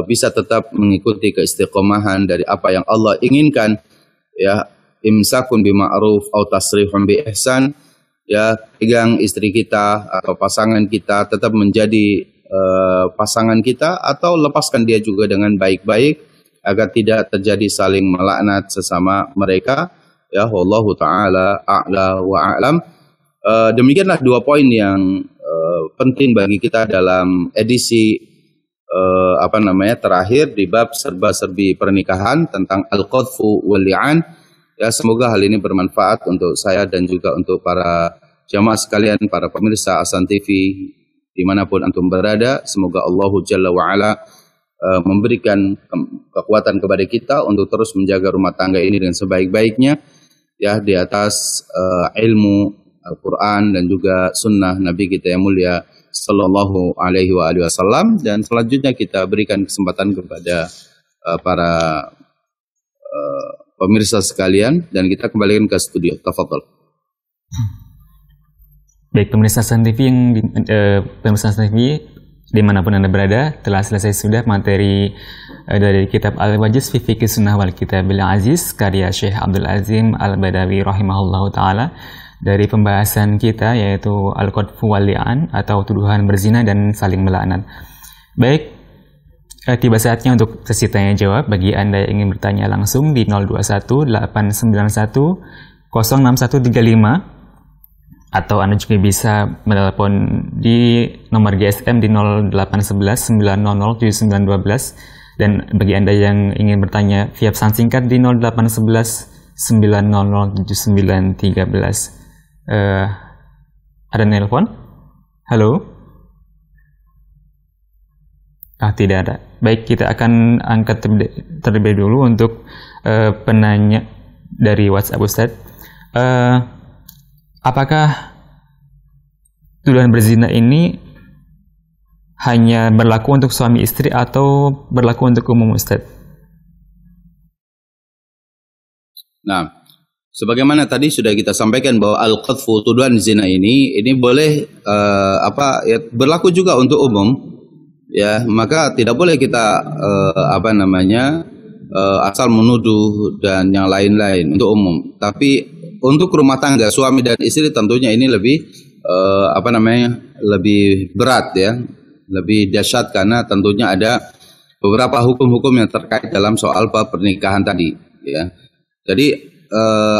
bisa tetap mengikuti keistiqomahan dari apa yang Allah inginkan, ya, imsakun bima'ruf atau tasrihun bi ihsan. Ya, pegang istri kita atau pasangan kita, tetap menjadi pasangan kita, atau lepaskan dia juga dengan baik-baik agar tidak terjadi saling melaknat sesama mereka. Ya, wallahu taala a'la wa a'lam. Demikianlah 2 poin yang penting bagi kita dalam edisi terakhir di bab serba-serbi pernikahan tentang al-qadfu wal li'an. Ya, semoga hal ini bermanfaat untuk saya dan juga untuk para jamaah sekalian, para pemirsa Ahsan TV dimanapun antum berada. Semoga Allah Jalla wa'ala memberikan kekuatan kepada kita untuk terus menjaga rumah tangga ini dengan sebaik-baiknya, ya, di atas ilmu Al-Quran dan juga sunnah Nabi kita yang mulia Sallallahu alaihi wasallam. Dan selanjutnya kita berikan kesempatan kepada para pemirsa sekalian, dan kita kembalikan ke studio. Tafadhol. Baik, pemirsa Ahsan TV dimanapun Anda berada, telah selesai sudah materi dari kitab Al-Wajiz fi Fiqh Sunnah wal Kitabil Aziz karya Syekh Abdul Azim Al-Badawi rahimahullahu taala. Dari pembahasan kita yaitu al-qadfu wal li'an atau tuduhan berzina dan saling melaknat. Baik, tiba saatnya untuk sesi tanya jawab. Bagi Anda yang ingin bertanya langsung di 021-891-06135, atau Anda juga bisa menelepon di nomor GSM di 0811-900-7912. Dan bagi Anda yang ingin bertanya via pesan singkat di 0811-900-7913. Ada nelpon? Halo? Tidak ada. Baik, kita akan angkat terlebih dulu untuk penanya dari WhatsApp Ustaz. Apakah tuduhan berzina ini hanya berlaku untuk suami istri atau berlaku untuk umum, Ustaz? Nah, sebagaimana tadi sudah kita sampaikan bahwa al-qadhfu, tuduhan zina ini boleh berlaku juga untuk umum, ya. Maka tidak boleh kita asal menuduh dan yang lain-lain untuk umum. Tapi untuk rumah tangga suami dan istri tentunya ini lebih lebih berat, ya, lebih dahsyat, karena tentunya ada beberapa hukum-hukum yang terkait dalam soal pernikahan tadi, ya. Jadi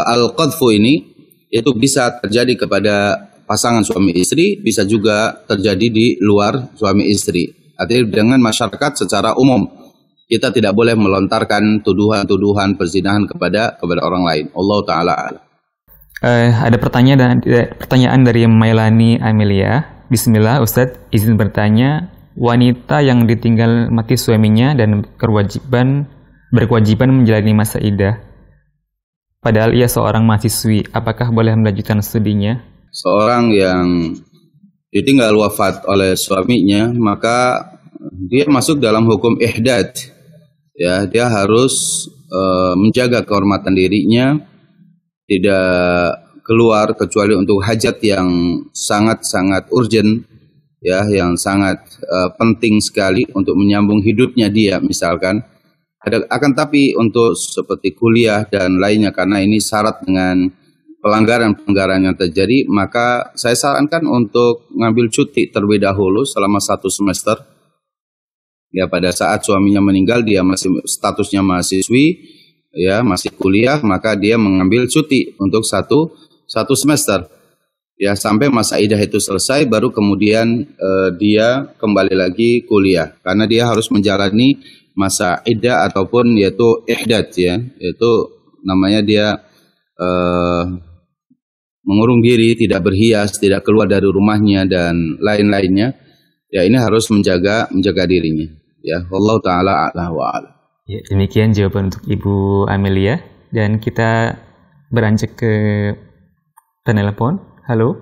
al-qadhfu ini itu bisa terjadi kepada pasangan suami istri, bisa juga terjadi di luar suami istri. Artinya dengan masyarakat secara umum, kita tidak boleh melontarkan tuduhan-tuduhan perzinahan kepada orang lain. Allah Ta'ala a'lam. Ada pertanyaan dari Mailani Amelia. Bismillah, Ustadz, izin bertanya, wanita yang ditinggal mati suaminya dan berkewajiban menjalani masa iddah, padahal ia seorang mahasiswi, apakah boleh melanjutkan studinya? Seorang yang ditinggal wafat oleh suaminya, maka dia masuk dalam hukum ihdad, ya. Dia harus menjaga kehormatan dirinya, tidak keluar kecuali untuk hajat yang sangat-sangat urgent, ya, yang sangat penting sekali untuk menyambung hidupnya dia, misalkan. Akan tapi untuk seperti kuliah dan lainnya, karena ini syarat dengan pelanggaran-pelanggaran yang terjadi, maka saya sarankan untuk ngambil cuti terlebih dahulu selama 1 semester. Ya, pada saat suaminya meninggal, dia masih statusnya mahasiswi, ya, masih kuliah, maka dia mengambil cuti untuk satu semester, ya, sampai masa iddah itu selesai, baru kemudian dia kembali lagi kuliah, karena dia harus menjalani masa iddah ataupun yaitu ihdad, ya, yaitu namanya dia mengurung diri, tidak berhias, tidak keluar dari rumahnya dan lain-lainnya. Ya, ini harus menjaga dirinya, ya. Allah Ta'ala a'la wa a'lam. Ya, demikian jawaban untuk Ibu Amelia, dan kita beranjak ke telepon. Halo.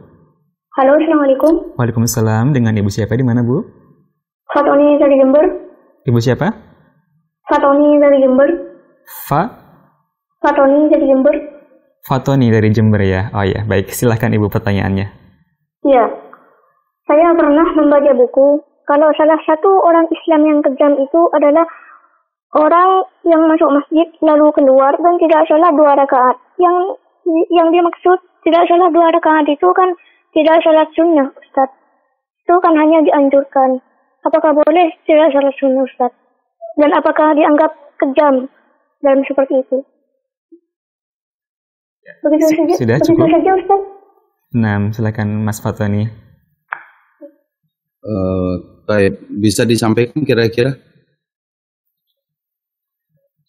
Halo, Assalamualaikum. Waalaikumsalam. Dengan Ibu siapa, di mana, Bu? Fatoni dari Jember. Ibu siapa? Fatoni dari Jember. Fatoni dari Jember. Fatoni dari Jember, ya. Oh ya, baik. Silahkan Ibu pertanyaannya. Iya. Saya pernah membaca buku kalau salah satu orang Islam yang kejam itu adalah orang yang masuk masjid lalu keluar dan tidak salah 2 rakaat. Yang dia maksud tidak salah 2 rakaat itu kan tidak salat sunnah, Ustaz. Itu kan hanya dianjurkan. Apakah boleh tidak salat sunnah, Ustaz? Dan apakah dianggap kejam dalam seperti itu? Begitu saja, Ustaz. Nah, silakan Mas Fatoni. Baik, bisa disampaikan kira-kira?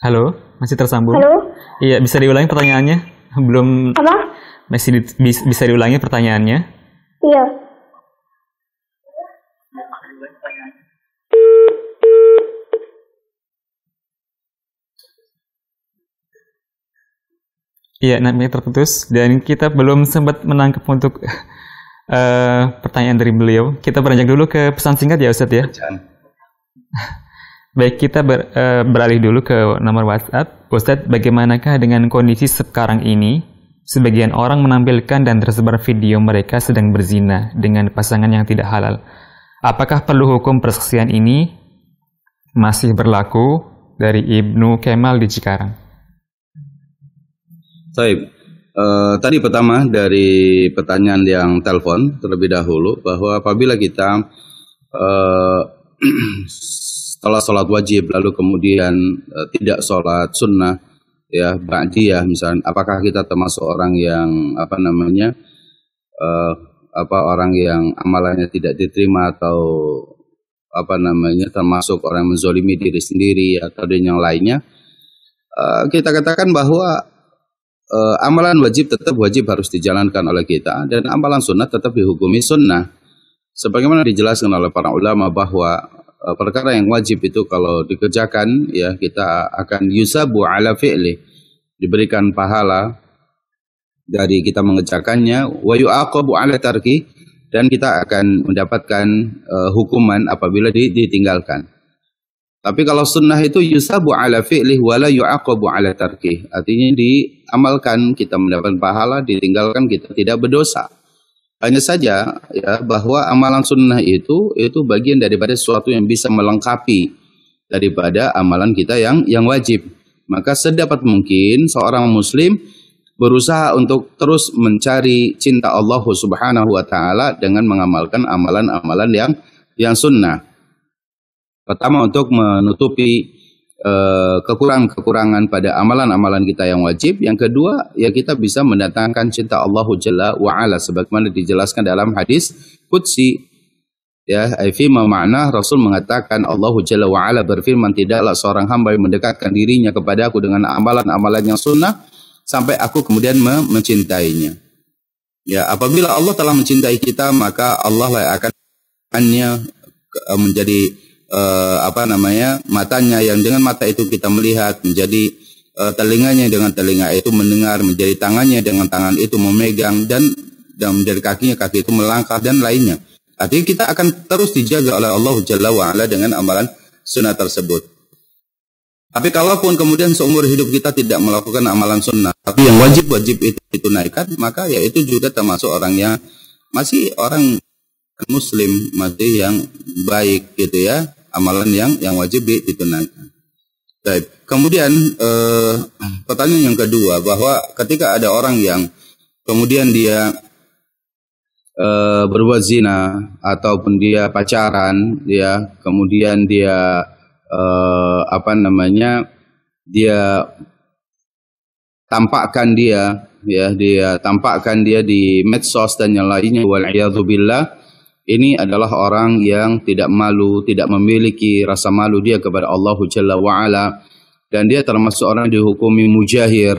Halo, masih tersambung? Halo? Iya, bisa diulangi pertanyaannya? Belum. Apa? Masih bisa diulangi pertanyaannya? Iya. Iya, namanya terputus dan kita belum sempat menangkap untuk pertanyaan dari beliau. Kita beranjak dulu ke pesan singkat, ya, Ustadz, ya. Baik, kita beralih dulu ke nomor WhatsApp. Ustadz, bagaimanakah dengan kondisi sekarang ini? Sebagian orang menampilkan dan tersebar video mereka sedang berzina dengan pasangan yang tidak halal. Apakah perlu hukum persaksian ini masih berlaku? Dari Ibnu Kemal di Cikarang. Baik. Tadi pertama dari pertanyaan yang telepon terlebih dahulu, bahwa apabila kita setelah sholat wajib lalu kemudian tidak sholat sunnah, ya, ba'diyah misalnya, apakah kita termasuk orang yang orang yang amalannya tidak diterima, atau termasuk orang yang menzolimi diri sendiri atau dan yang lainnya? Kita katakan bahwa amalan wajib tetap wajib harus dijalankan oleh kita, dan amalan sunnah tetap dihukumi sunnah. Sebagaimana dijelaskan oleh para ulama bahwa perkara yang wajib itu kalau dikerjakan, ya, kita akan yusabu ala fi'li, diberikan pahala dari kita mengerjakannya, wa yu'aqabu ala tarki, dan kita akan mendapatkan hukuman apabila ditinggalkan. Tapi kalau sunnah itu yusabu ala fi'lih wala yu'aqabu ala tarkih. Artinya diamalkan kita mendapat pahala, ditinggalkan kita tidak berdosa. Hanya saja ya bahwa amalan sunnah itu bagian daripada sesuatu yang bisa melengkapi daripada amalan kita yang wajib. Maka sedapat mungkin seorang muslim berusaha untuk terus mencari cinta Allah Subhanahu wa taala dengan mengamalkan amalan-amalan yang sunnah. Pertama, untuk menutupi kekurangan-kekurangan pada amalan-amalan kita yang wajib. Yang kedua, ya kita bisa mendatangkan cinta Allah Jalla wa Ala sebagaimana dijelaskan dalam hadis qudsi. Ya, fima makna Rasul mengatakan Allah Jalla wa Ala berfirman, tidaklah seorang hamba yang mendekatkan dirinya kepada aku dengan amalan-amalan yang sunnah sampai aku kemudian mencintainya. Ya, apabila Allah telah mencintai kita, maka Allah lah akan menjadi matanya yang dengan mata itu kita melihat, menjadi telinganya dengan telinga itu mendengar, menjadi tangannya dengan tangan itu memegang, dan menjadi kakinya kaki itu melangkah dan lainnya. Artinya kita akan terus dijaga oleh Allah Jalla wa Ala dengan amalan sunnah tersebut. Tapi kalaupun kemudian seumur hidup kita tidak melakukan amalan sunnah, tapi yang wajib-wajib itu ditunaikan, maka ya itu juga termasuk orangnya masih orang muslim, masih yang baik gitu ya, amalan yang wajib ditunaikan. Baik. Kemudian pertanyaan yang kedua, bahwa ketika ada orang yang kemudian dia berbuat zina ataupun dia pacaran, ya, kemudian dia dia tampakkan dia di medsos dan yang lainnya, wal'iyadzubillah. Ini adalah orang yang tidak malu, tidak memiliki rasa malu dia kepada Allah Jalla wa'ala. Dan dia termasuk orang yang dihukumi mujahir.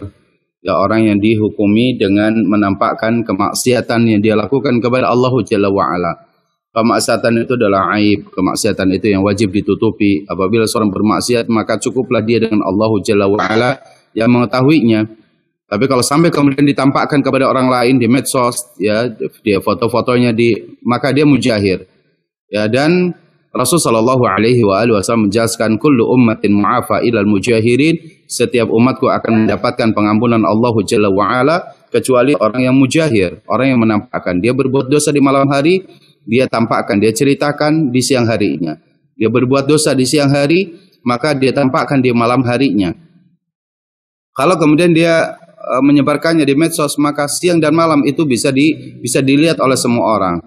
Ya, orang yang dihukumi dengan menampakkan kemaksiatan yang dia lakukan kepada Allah Jalla wa'ala. Kemaksiatan itu adalah aib. Kemaksiatan itu yang wajib ditutupi. Apabila seorang bermaksiat, maka cukuplah dia dengan Allah Jalla wa'ala yang mengetahuinya. Tapi kalau sampai kemudian ditampakkan kepada orang lain di medsos, ya, dia foto-fotonya maka dia mujahir. Ya, dan Rasulullah sallallahu alaihi wasallam menjelaskan kullu ummatin mu'afa ilal mujahirin, setiap umatku akan mendapatkan pengampunan Allah Jalla wa Ala kecuali orang yang mujahir, orang yang menampakkan. Dia berbuat dosa di malam hari, dia tampakkan, dia ceritakan di siang harinya. Dia berbuat dosa di siang hari, maka dia tampakkan di malam harinya. Kalau kemudian dia menyebarkannya di medsos, maka siang dan malam itu bisa dilihat oleh semua orang.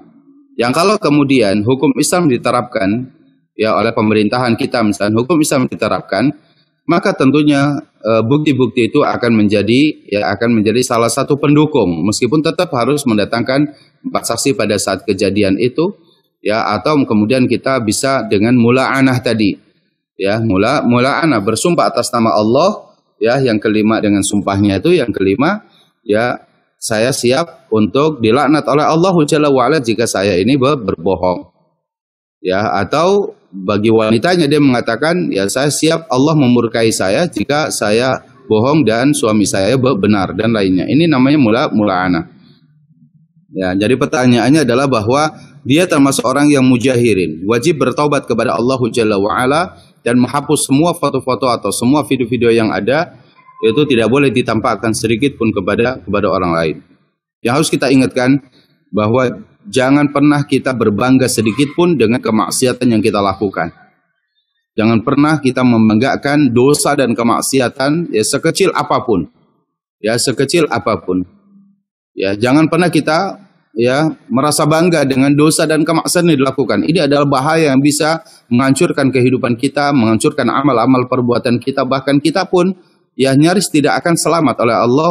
Yang kalau kemudian hukum Islam diterapkan ya oleh pemerintahan kita, misalnya hukum Islam diterapkan, maka tentunya bukti-bukti itu akan menjadi salah satu pendukung, meskipun tetap harus mendatangkan 4 saksi pada saat kejadian itu, ya, atau kemudian kita bisa dengan mula'anah tadi, ya, mula'anah bersumpah atas nama Allah. Ya, yang kelima dengan sumpahnya itu, yang kelima, ya, saya siap untuk dilaknat oleh Allah Jalla wa'ala jika saya ini berbohong. Ya, atau bagi wanitanya dia mengatakan, ya, saya siap Allah memurkai saya jika saya bohong dan suami saya benar dan lainnya. Ini namanya mula'anah. Ya, jadi pertanyaannya adalah bahwa dia termasuk orang yang mujahirin, wajib bertaubat kepada Allah Jalla wa'ala dan menghapus semua foto-foto atau semua video-video yang ada, itu tidak boleh ditampakkan sedikit pun kepada orang lain. Yang harus kita ingatkan bahwa jangan pernah kita berbangga sedikit pun dengan kemaksiatan yang kita lakukan. Jangan pernah kita membanggakan dosa dan kemaksiatan, ya, sekecil apapun. Ya, sekecil apapun. Ya, jangan pernah kita, ya, merasa bangga dengan dosa dan kemaksiatan yang dilakukan. Ini adalah bahaya yang bisa menghancurkan kehidupan kita, menghancurkan amal-amal perbuatan kita, bahkan kita pun, ya, nyaris tidak akan selamat oleh Allah,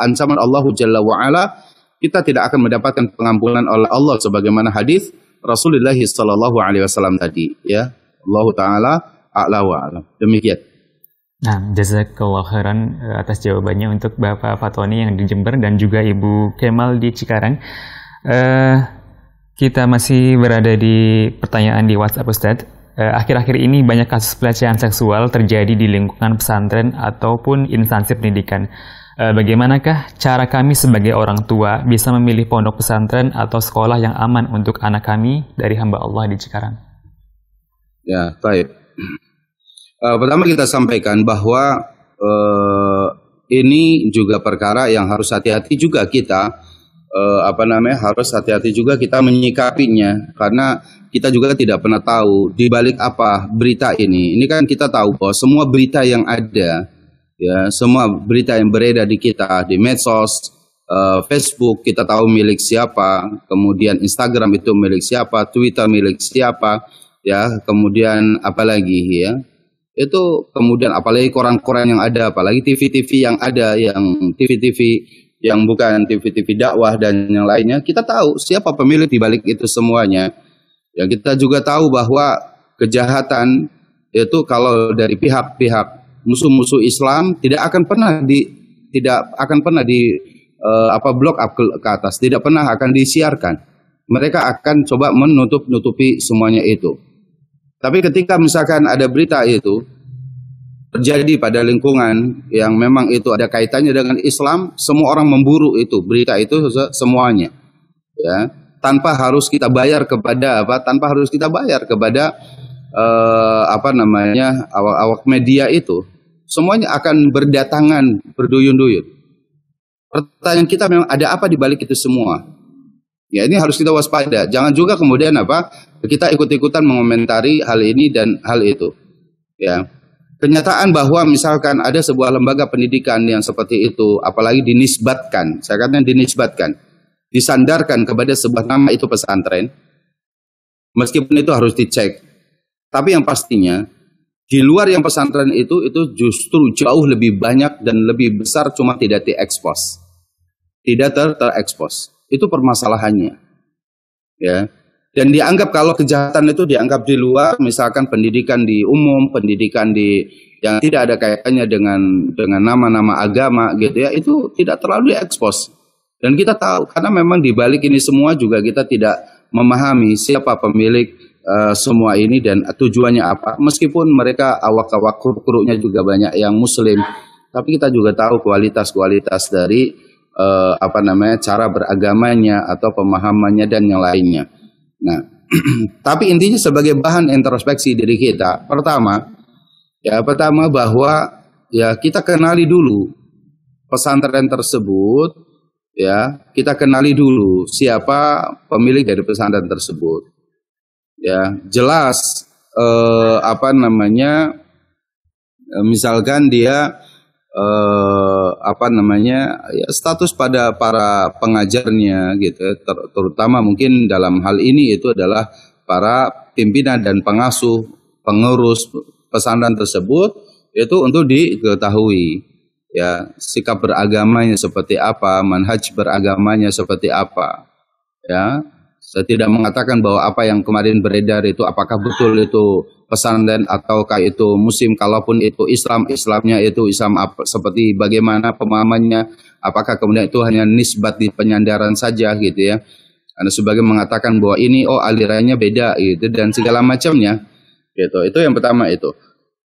ancaman Allah Jalla wa'ala. Kita tidak akan mendapatkan pengampunan oleh Allah sebagaimana hadis Rasulullah sallallahu alaihi wasallam tadi, ya. Allah taala a'la wa a'lam. Demikian. Nah, jazakallahu khairan atas jawabannya untuk Bapak Fatwani yang di Jember dan juga Ibu Kemal di Cikarang. Kita masih berada di pertanyaan di WhatsApp, Ustadz. Akhir-akhir ini banyak kasus pelecehan seksual terjadi di lingkungan pesantren ataupun instansi pendidikan. Bagaimanakah cara kami sebagai orang tua bisa memilih pondok pesantren atau sekolah yang aman untuk anak kami dari hamba Allah di Cikarang? Ya, baik. Pertama kita sampaikan bahwa ini juga perkara yang harus hati-hati juga kita harus hati-hati juga kita menyikapinya, karena kita juga tidak pernah tahu di balik apa berita ini. Ini kan kita tahu bahwa semua berita yang ada, ya, semua berita yang beredar di kita di medsos, Facebook kita tahu milik siapa, kemudian Instagram itu milik siapa, Twitter milik siapa, ya, kemudian apalagi ya. Itu kemudian apalagi koran-koran yang ada, apalagi TV-TV yang ada, yang TV-TV yang bukan TV-TV dakwah dan yang lainnya, kita tahu siapa pemilik di balik itu semuanya. Ya, kita juga tahu bahwa kejahatan itu kalau dari pihak-pihak musuh-musuh Islam tidak akan pernah blok up ke atas, tidak pernah akan disiarkan. Mereka akan coba menutupi semuanya itu. Tapi ketika misalkan ada berita itu terjadi pada lingkungan yang memang itu ada kaitannya dengan Islam, semua orang memburu itu berita itu semuanya, ya, tanpa harus kita bayar kepada awak media itu, semuanya akan berdatangan berduyun-duyun. Pertanyaan kita memang ada apa di balik itu semua? Ya, ini harus kita waspada. Jangan juga kemudian kita ikut-ikutan mengomentari hal ini dan hal itu. Ya. Kenyataan bahwa misalkan ada sebuah lembaga pendidikan yang seperti itu, apalagi dinisbatkan, saya katakan dinisbatkan, disandarkan kepada sebuah nama itu pesantren, meskipun itu harus dicek. Tapi yang pastinya di luar yang pesantren itu justru jauh lebih banyak dan lebih besar, cuma tidak diekspos, tidak terekspos. Itu permasalahannya, ya. Dan dianggap kalau kejahatan itu dianggap di luar, misalkan pendidikan di umum, pendidikan yang tidak ada kaitannya dengan nama-nama agama, gitu ya, itu tidak terlalu diekspos. Dan kita tahu karena memang di balik ini semua juga kita tidak memahami siapa pemilik semua ini dan tujuannya apa. Meskipun mereka awak-awak kuruk-kuruknya juga banyak yang Muslim, tapi kita juga tahu kualitas-kualitas dari cara beragamanya atau pemahamannya dan yang lainnya. Nah, tapi intinya sebagai bahan introspeksi diri kita, pertama bahwa ya kita kenali dulu pesantren tersebut, ya, kita kenali dulu siapa pemilik dari pesantren tersebut. Ya, jelas misalkan dia status pada para pengajarnya gitu, terutama mungkin dalam hal ini itu adalah para pimpinan dan pengurus pesantren tersebut, itu untuk diketahui, ya, sikap beragamanya seperti apa, manhaj beragamanya seperti apa, ya. Saya tidak mengatakan bahwa apa yang kemarin beredar itu apakah betul itu pesantren ataukah itu muslim. Kalaupun itu Islamnya itu Islam seperti bagaimana pemahamannya, apakah kemudian itu hanya nisbat di penyandaran saja gitu ya. Anda sebagai mengatakan bahwa ini alirannya beda gitu dan segala macamnya gitu. Itu yang pertama itu.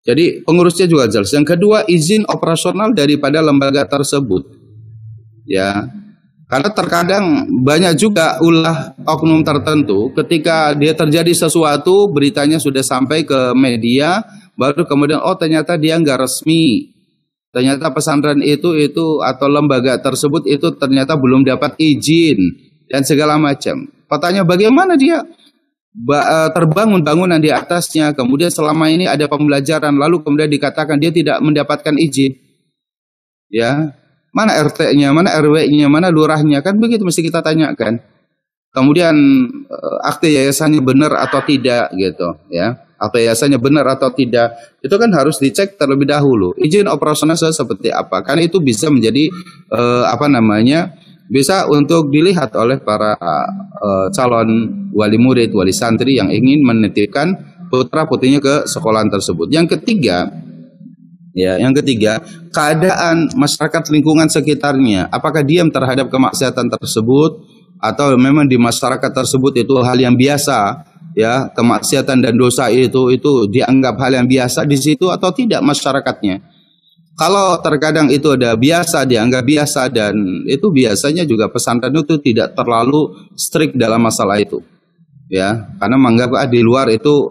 Jadi pengurusnya juga jelas. Yang kedua, izin operasional daripada lembaga tersebut. Ya. Karena terkadang banyak juga ulah oknum tertentu ketika dia terjadi sesuatu, beritanya sudah sampai ke media, baru kemudian ternyata dia nggak resmi. Ternyata pesantren itu atau lembaga tersebut itu ternyata belum dapat izin dan segala macam. Pertanyaan bagaimana dia terbangun bangunan di atasnya, kemudian selama ini ada pembelajaran, lalu kemudian dikatakan dia tidak mendapatkan izin. Ya. Mana RT-nya, mana RW-nya, mana lurahnya, kan begitu mesti kita tanyakan. Kemudian akte yayasannya benar atau tidak gitu, ya. Akte yayasannya benar atau tidak, itu kan harus dicek terlebih dahulu. Izin operasional seperti apa? Karena itu bisa menjadi bisa untuk dilihat oleh para calon wali murid, wali santri yang ingin menitipkan putra-putrinya ke sekolah tersebut. Yang ketiga, keadaan masyarakat lingkungan sekitarnya, apakah diam terhadap kemaksiatan tersebut atau memang di masyarakat tersebut itu hal yang biasa, ya, kemaksiatan dan dosa itu dianggap hal yang biasa di situ atau tidak masyarakatnya. Kalau terkadang itu ada biasa, dianggap biasa, dan itu biasanya juga pesantren itu tidak terlalu strict dalam masalah itu, ya, karena menganggap di luar itu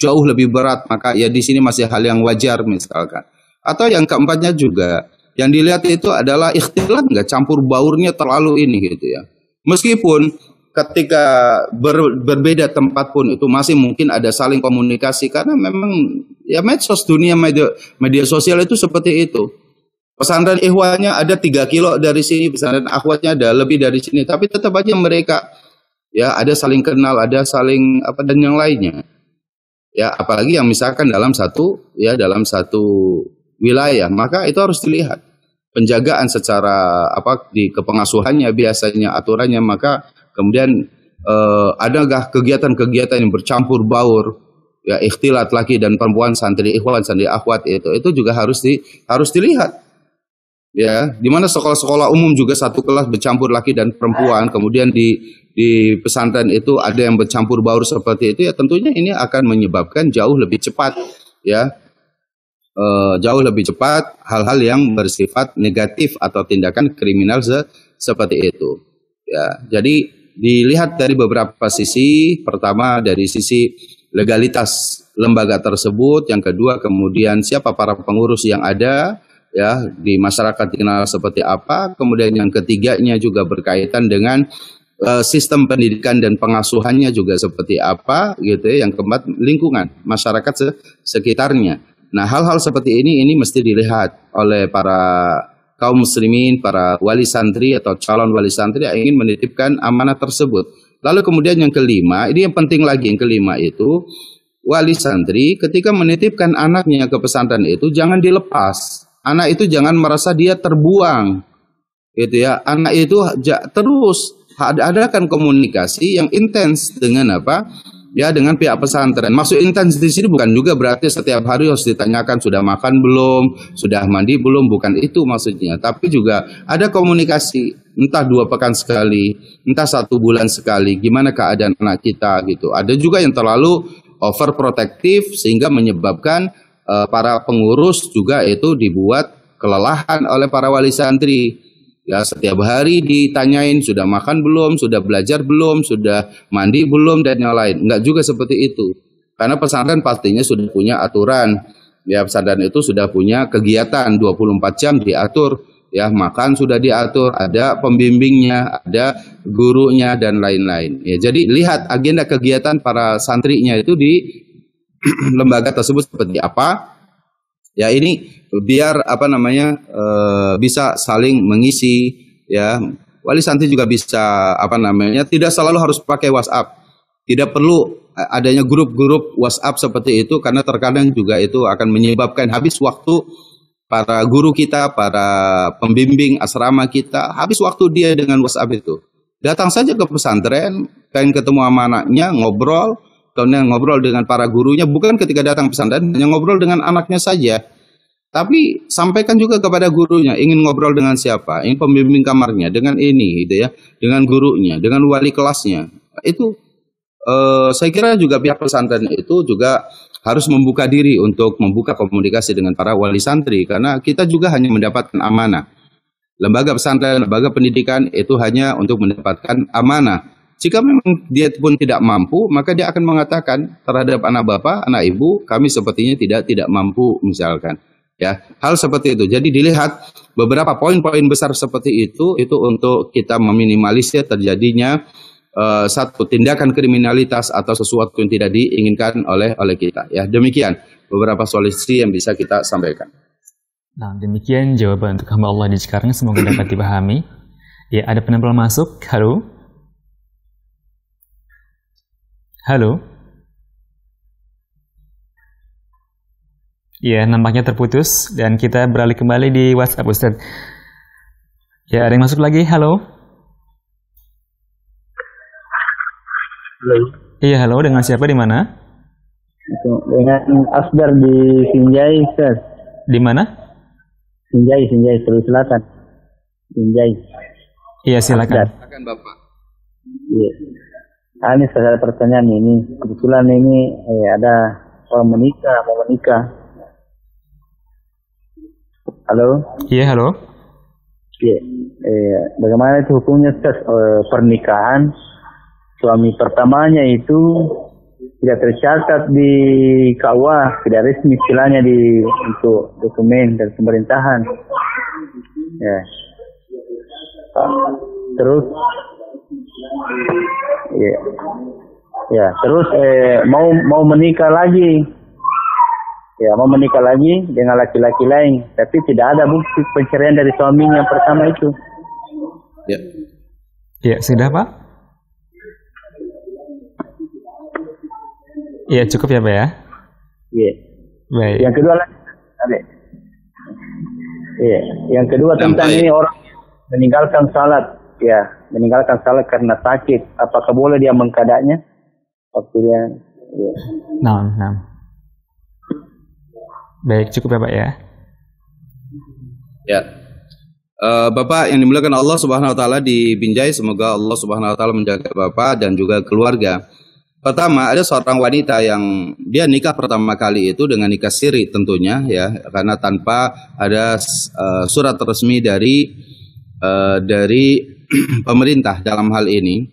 jauh lebih berat, maka ya di sini masih hal yang wajar misalkan. Atau yang keempatnya juga yang dilihat itu adalah ikhtilat, nggak campur baurnya terlalu ini gitu ya. Meskipun ketika berbeda tempat pun itu masih mungkin ada saling komunikasi, karena memang ya medsos, dunia media sosial itu seperti itu. Pesantren ikhwannya ada 3 kilo dari sini, pesantren akhwatnya ada lebih dari sini, tapi tetap aja mereka ya ada saling kenal, ada saling apa dan yang lainnya. Ya, apalagi yang misalkan dalam satu wilayah, maka itu harus dilihat penjagaan secara di kepengasuhannya, biasanya aturannya, maka kemudian adakah kegiatan-kegiatan yang bercampur baur, ya, ikhtilat laki dan perempuan, santri ikhwan, santri akhwat, itu juga harus dilihat. Ya, di mana sekolah-sekolah umum juga satu kelas bercampur laki dan perempuan, kemudian di pesantren itu ada yang bercampur baur seperti itu, ya tentunya ini akan menyebabkan jauh lebih cepat, ya, jauh lebih cepat hal-hal yang bersifat negatif atau tindakan kriminal seperti itu. Ya, jadi dilihat dari beberapa sisi. Pertama dari sisi legalitas lembaga tersebut, yang kedua kemudian siapa para pengurus yang ada, ya, di masyarakat dikenal seperti apa, kemudian yang ketiganya juga berkaitan dengan sistem pendidikan dan pengasuhannya juga seperti apa gitu ya, yang keempat lingkungan masyarakat sekitarnya. Nah, hal-hal seperti ini mesti dilihat oleh para kaum muslimin, para wali santri atau calon wali santri yang ingin menitipkan amanah tersebut. Lalu kemudian yang kelima, ini yang penting lagi, yang kelima itu wali santri ketika menitipkan anaknya ke pesantren itu jangan dilepas. Anak itu jangan merasa dia terbuang, gitu ya. Anak itu terus adakan komunikasi yang intens dengan apa? Ya, dengan pihak pesantren. Maksud intens di sini bukan juga berarti setiap hari harus ditanyakan sudah makan belum, sudah mandi belum, bukan itu maksudnya. Tapi juga ada komunikasi, entah 2 pekan sekali, entah 1 bulan sekali, gimana keadaan anak kita gitu. Ada juga yang terlalu overprotective sehingga menyebabkan para pengurus juga itu dibuat kelelahan oleh para wali santri. Ya, setiap hari ditanyain sudah makan belum, sudah belajar belum, sudah mandi belum, dan yang lain. Enggak juga seperti itu. Karena pesantren pastinya sudah punya aturan. Ya, pesantren itu sudah punya kegiatan 24 jam diatur. Ya, makan sudah diatur, ada pembimbingnya, ada gurunya, dan lain-lain. Ya, jadi lihat agenda kegiatan para santrinya itu di lembaga tersebut seperti apa. Ya, ini biar bisa saling mengisi, ya. Wali santri juga bisa tidak selalu harus pakai WhatsApp. Tidak perlu adanya grup-grup WhatsApp seperti itu, karena terkadang juga itu akan menyebabkan habis waktu para guru kita, para pembimbing asrama kita, habis waktu dia dengan WhatsApp itu. Datang saja ke pesantren, pengen ketemu sama anaknya, ngobrol, kemudian ngobrol dengan para gurunya, bukan ketika datang pesantren hanya ngobrol dengan anaknya saja. Tapi sampaikan juga kepada gurunya, ingin ngobrol dengan siapa, ingin pembimbing kamarnya, dengan ini gitu ya, dengan gurunya, dengan wali kelasnya. Itu saya kira juga pihak pesantren itu juga harus membuka diri untuk membuka komunikasi dengan para wali santri, karena kita juga hanya mendapatkan amanah. Lembaga pesantren, lembaga pendidikan itu hanya untuk mendapatkan amanah. Jika memang dia pun tidak mampu, maka dia akan mengatakan terhadap anak bapak, anak ibu, kami sepertinya tidak mampu misalkan. Ya, hal seperti itu. Jadi dilihat beberapa poin-poin besar seperti itu untuk kita meminimalisir terjadinya satu tindakan kriminalitas atau sesuatu yang tidak diinginkan oleh kita. Ya, demikian beberapa solusi yang bisa kita sampaikan. Nah, demikian jawaban untuk hamba Allah di sekarang, semoga dapat dipahami. Ya, ada penempel masuk. Halo. Halo. Ya, nampaknya terputus dan kita beralih kembali di WhatsApp, Ustaz. Ya, ada yang masuk lagi. Halo. Halo. Iya, halo. Dengan siapa, di mana? Dengan Asdar di Sinjai, Ustaz. Di mana? Sinjai, Sulawesi Selatan. Sinjai. Iya, silakan. Silakan, Bapak. Iya. Ini saya ada pertanyaan ini. Kebetulan ini ada orang mau menikah. Halo. Iya, halo. Iya. Bagaimana itu hukumnya Ustaz? Pernikahan suami pertamanya itu tidak tercatat di KUA, tidak resmi istilahnya untuk dokumen dari pemerintahan. Ya. Terus, ya, terus mau menikah lagi. Ya, mau menikah lagi dengan laki-laki lain, tapi tidak ada bukti perceraian dari suaminya pertama itu. Ya. Ya, sudah Pak? Iya, cukup ya Pak ya? Iya. Baik. Yang kedua lagi, iya. Yang kedua tentang ini orang meninggalkan salat, ya, meninggalkan salat karena sakit. Apakah boleh dia mengkadanya? Waktu dia, ya. Nah. Baik, cukup ya Pak ya? Ya. Bapak yang dimuliakan Allah Subhanahu wa taala di Binjai, semoga Allah Subhanahu wa taala menjaga Bapak dan juga keluarga. Pertama, ada seorang wanita yang dia nikah pertama kali itu dengan nikah siri tentunya ya, karena tanpa ada surat resmi dari pemerintah dalam hal ini.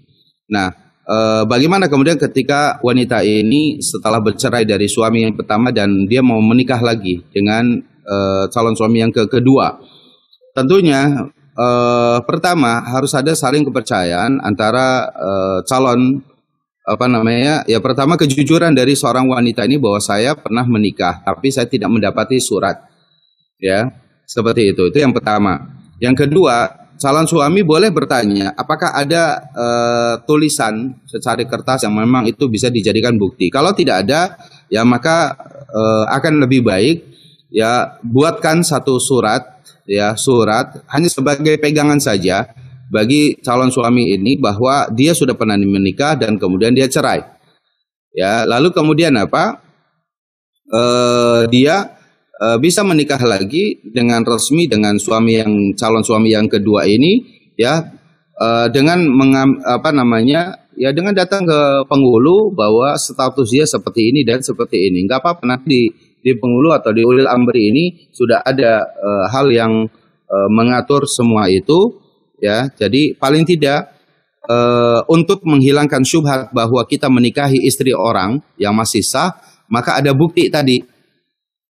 Nah, bagaimana kemudian ketika wanita ini setelah bercerai dari suami yang pertama dan dia mau menikah lagi dengan calon suami yang kedua? Tentunya pertama harus ada saling kepercayaan antara calon pertama kejujuran dari seorang wanita ini bahwa saya pernah menikah tapi saya tidak mendapati surat, ya, seperti itu yang pertama. Yang kedua, calon suami boleh bertanya apakah ada tulisan secari kertas yang memang itu bisa dijadikan bukti. Kalau tidak ada, ya maka akan lebih baik ya buatkan satu surat hanya sebagai pegangan saja bagi calon suami ini bahwa dia sudah pernah menikah dan kemudian dia cerai. Ya, lalu kemudian apa? Dia bisa menikah lagi dengan resmi dengan calon suami yang kedua ini, ya, dengan dengan datang ke penghulu bahwa status dia seperti ini dan seperti ini. Enggak apa-apa, nanti di penghulu atau di ulil amri ini sudah ada hal yang mengatur semua itu. Ya, jadi paling tidak untuk menghilangkan syubhat bahwa kita menikahi istri orang yang masih sah, maka ada bukti tadi.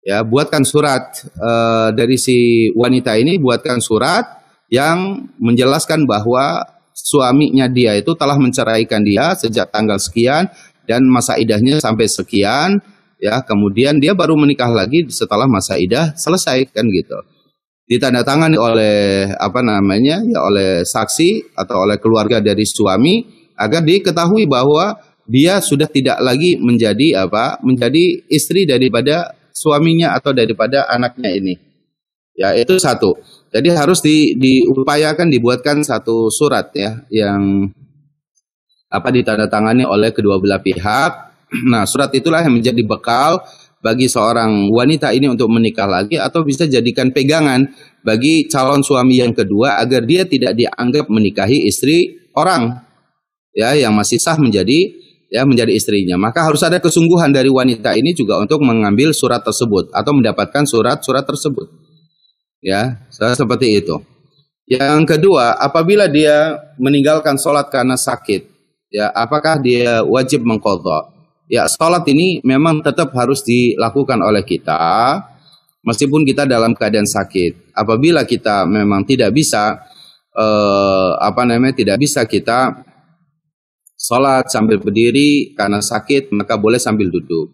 Ya, buatkan surat dari si wanita ini, buatkan surat yang menjelaskan bahwa suaminya dia itu telah menceraikan dia sejak tanggal sekian dan masa idahnya sampai sekian. Ya, kemudian dia baru menikah lagi setelah masa idah selesai, kan gitu. Ditandatangani oleh oleh saksi atau oleh keluarga dari suami agar diketahui bahwa dia sudah tidak lagi menjadi istri daripada suaminya atau daripada anaknya ini. Ya, itu satu. Jadi harus diupayakan dibuatkan satu surat ya yang ditandatangani oleh kedua belah pihak. Nah, surat itulah yang menjadi bekal bagi seorang wanita ini untuk menikah lagi atau bisa jadikan pegangan bagi calon suami yang kedua agar dia tidak dianggap menikahi istri orang ya yang masih sah menjadi istrinya. Maka harus ada kesungguhan dari wanita ini juga untuk mengambil surat tersebut atau mendapatkan surat-surat tersebut. Ya, seperti itu. Yang kedua, apabila dia meninggalkan sholat karena sakit, ya apakah dia wajib mengqadha? Ya, sholat ini memang tetap harus dilakukan oleh kita meskipun kita dalam keadaan sakit. Apabila kita memang tidak bisa tidak bisa kita sholat sambil berdiri karena sakit, maka boleh sambil duduk.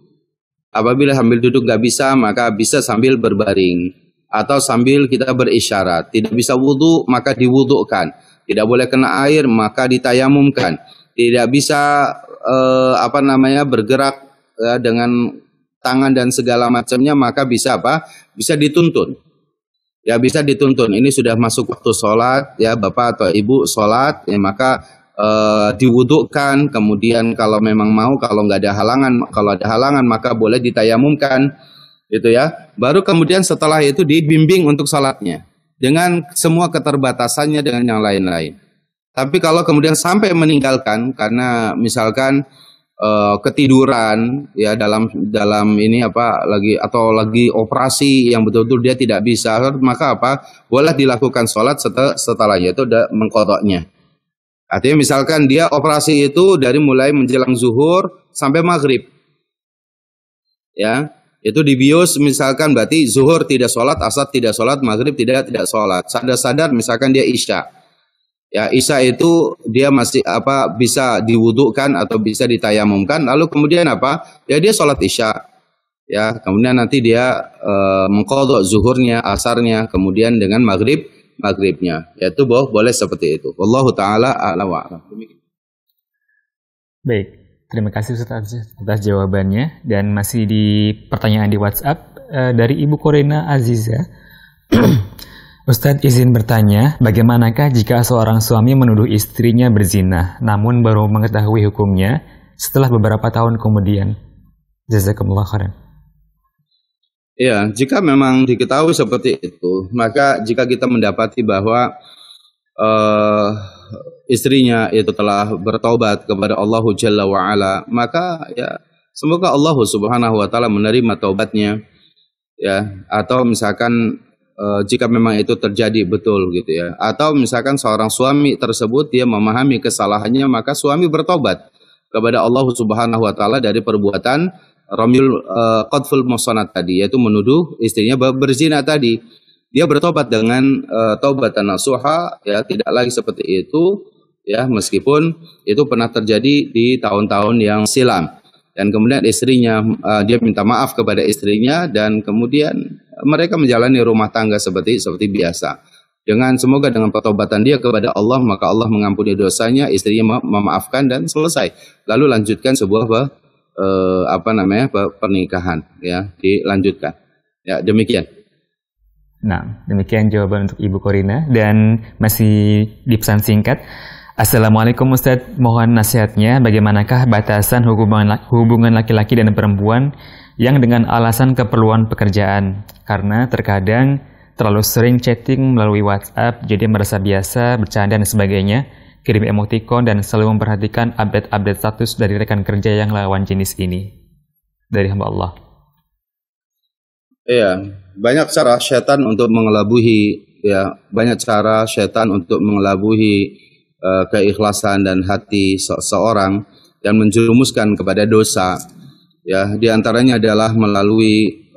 Apabila sambil duduk nggak bisa, maka bisa sambil berbaring atau sambil kita berisyarat. Tidak bisa wudhu, maka diwudhukan. Tidak boleh kena air, maka ditayamumkan. Tidak bisa bergerak dengan tangan dan segala macamnya, maka bisa bisa dituntun. Ya, bisa dituntun. Ini sudah masuk waktu sholat, ya Bapak atau Ibu sholat, ya maka diwudhukan. Kemudian kalau memang mau, kalau ada halangan maka boleh ditayamumkan, gitu ya. Baru kemudian setelah itu dibimbing untuk sholatnya dengan semua keterbatasannya dengan yang lain-lain. Tapi kalau kemudian sampai meninggalkan karena misalkan ketiduran ya dalam ini lagi operasi yang betul-betul dia tidak bisa, maka boleh dilakukan sholat setelahnya itu mengqadha'nya. Artinya misalkan dia operasi itu dari mulai menjelang zuhur sampai maghrib, ya itu dibius misalkan berarti zuhur tidak sholat, asar tidak sholat, maghrib tidak sholat. Sadar-sadar misalkan dia isya. Ya, isya itu dia masih bisa diwudukkan atau bisa ditayamumkan, lalu kemudian ya dia sholat isya. Ya, kemudian nanti dia mengqadha zuhurnya, asarnya, kemudian dengan maghribnya. Yaitu boleh seperti itu. Wallahu taala a'lam wa a'lam. Baik, terima kasih Ustaz atas jawabannya, dan masih di pertanyaan di WhatsApp dari Ibu Korina Aziza. Ustadz izin bertanya, bagaimanakah jika seorang suami menuduh istrinya berzina, namun baru mengetahui hukumnya setelah beberapa tahun kemudian? Jazakumullah khairan. Ya, jika memang diketahui seperti itu, maka jika kita mendapati bahwa istrinya itu telah bertaubat kepada Allah Jalla wa'ala, maka ya semoga Allah Subhanahu wa ta'ala menerima taubatnya, ya. Atau misalkan jika memang itu terjadi betul gitu ya, atau misalkan seorang suami tersebut dia memahami kesalahannya, maka suami bertobat kepada Allah Subhanahu wa taala dari perbuatan ramyul qadful muhsanat tadi, yaitu menuduh istrinya berzina tadi. Dia bertobat dengan taubatan nasuha, ya, tidak lagi seperti itu ya, meskipun itu pernah terjadi di tahun-tahun yang silam. Dan kemudian istrinya, dia minta maaf kepada istrinya, dan kemudian mereka menjalani rumah tangga seperti biasa. Semoga dengan pertobatan dia kepada Allah, maka Allah mengampuni dosanya, istrinya memaafkan dan selesai. Lalu lanjutkan sebuah pernikahan, ya, dilanjutkan. Ya, demikian. Nah, demikian jawaban untuk Ibu Korina, dan masih di pesan singkat. Assalamualaikum Ustadz, mohon nasihatnya bagaimanakah batasan hubungan laki-laki dan perempuan yang dengan alasan keperluan pekerjaan, karena terkadang terlalu sering chatting melalui WhatsApp jadi merasa biasa, bercanda dan sebagainya, kirim emoticon dan selalu memperhatikan update-update status dari rekan kerja yang lawan jenis ini. Dari hamba Allah. Iya, banyak cara setan untuk mengelabuhi, ya, banyak cara setan untuk mengelabuhi keikhlasan dan hati seseorang dan menjerumuskan kepada dosa. Ya, di antaranya adalah melalui